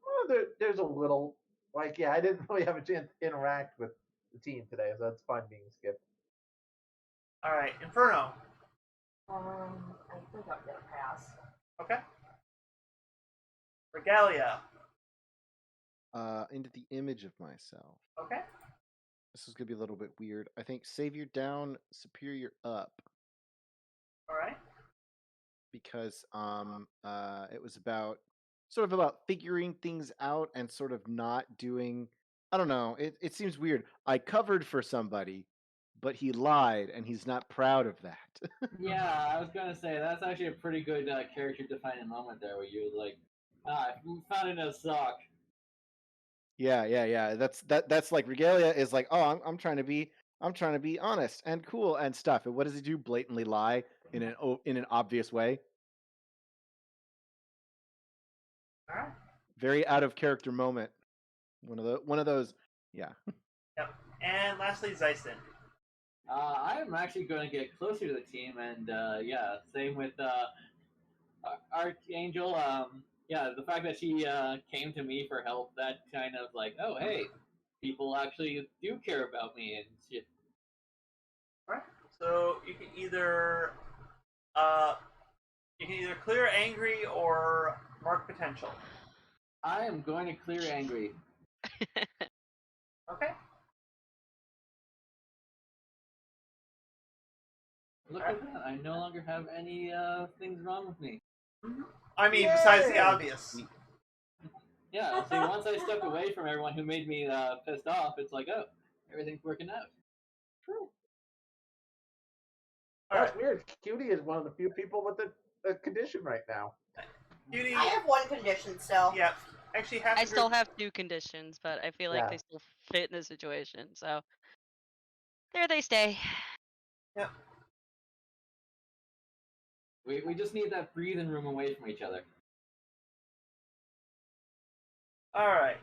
Well, there's a little. I didn't really have a chance to interact with the team today, so that's fine being skipped. Alright, Inferno. I think I'm gonna pass. Okay. Regalia. Into the image of myself. Okay. This is gonna be a little bit weird. I think Savior down, Superior up. Alright. Because it was about figuring things out and sort of not doing. I don't know. It seems weird. I covered for somebody, but he lied, and he's not proud of that. Yeah, I was gonna say that's actually a pretty good character-defining moment there, where you like, I found it in a sock. Yeah. That's like Regalia is like, oh, I'm trying to be honest and cool and stuff. And what does he do? Blatantly lie in an obvious way. All right. Very out of character moment. One of those. Yeah. Yep. And lastly, Zyson. I'm actually going to get closer to the team, and same with Archangel. The fact that she came to me for help, that kind of like, oh hey, people actually do care about me and shit. All right. So you can either clear angry or mark potential. I am going to clear angry. Okay. Look at that! I no longer have any things wrong with me. I mean, besides the obvious. Yeah. See, once I stepped away from everyone who made me pissed off, it's like, oh, everything's working out. True. All That's weird. Cutie is one of the few people with a condition right now. Cutie. I have one condition still. Yeah. Actually, I still have 2 conditions, but I feel like they still fit in the situation. So there they stay. Yep. We just need that breathing room away from each other. All right.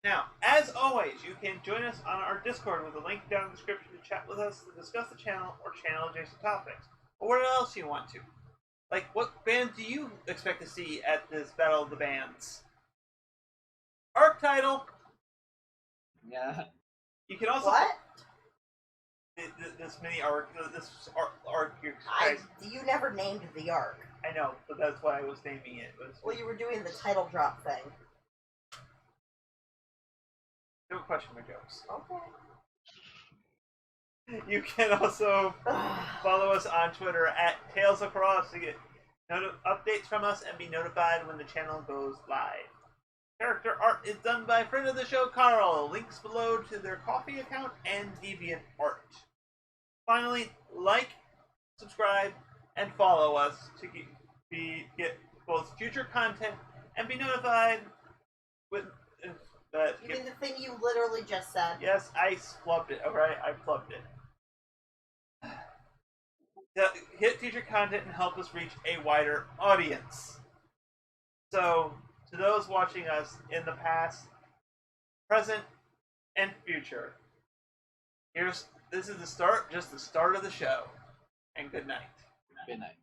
Now, as always, you can join us on our Discord with a link down in the description to chat with us, to discuss the channel or channel adjacent topics, or what else you want to. Like, what band do you expect to see at this Battle of the Bands? Arc title. Yeah. You can also What? This mini arc. This arc. You never named the arc. I know, but that's why I was naming it. Well, you were doing the title drop thing. Don't question my jokes. Okay. You can also follow us on Twitter at Tales Across to get updates from us and be notified when the channel goes live. Character art is done by friend of the show, Carl. Links below to their Coffee account and DeviantArt. Finally, like, subscribe, and follow us to get both future content and be notified with. You mean the thing you literally just said? Yes, I flubbed it. Alright, I flubbed it. Hit future content and help us reach a wider audience. So, to those watching us in the past, present, and future, this is the start of the show. And good night. Good night.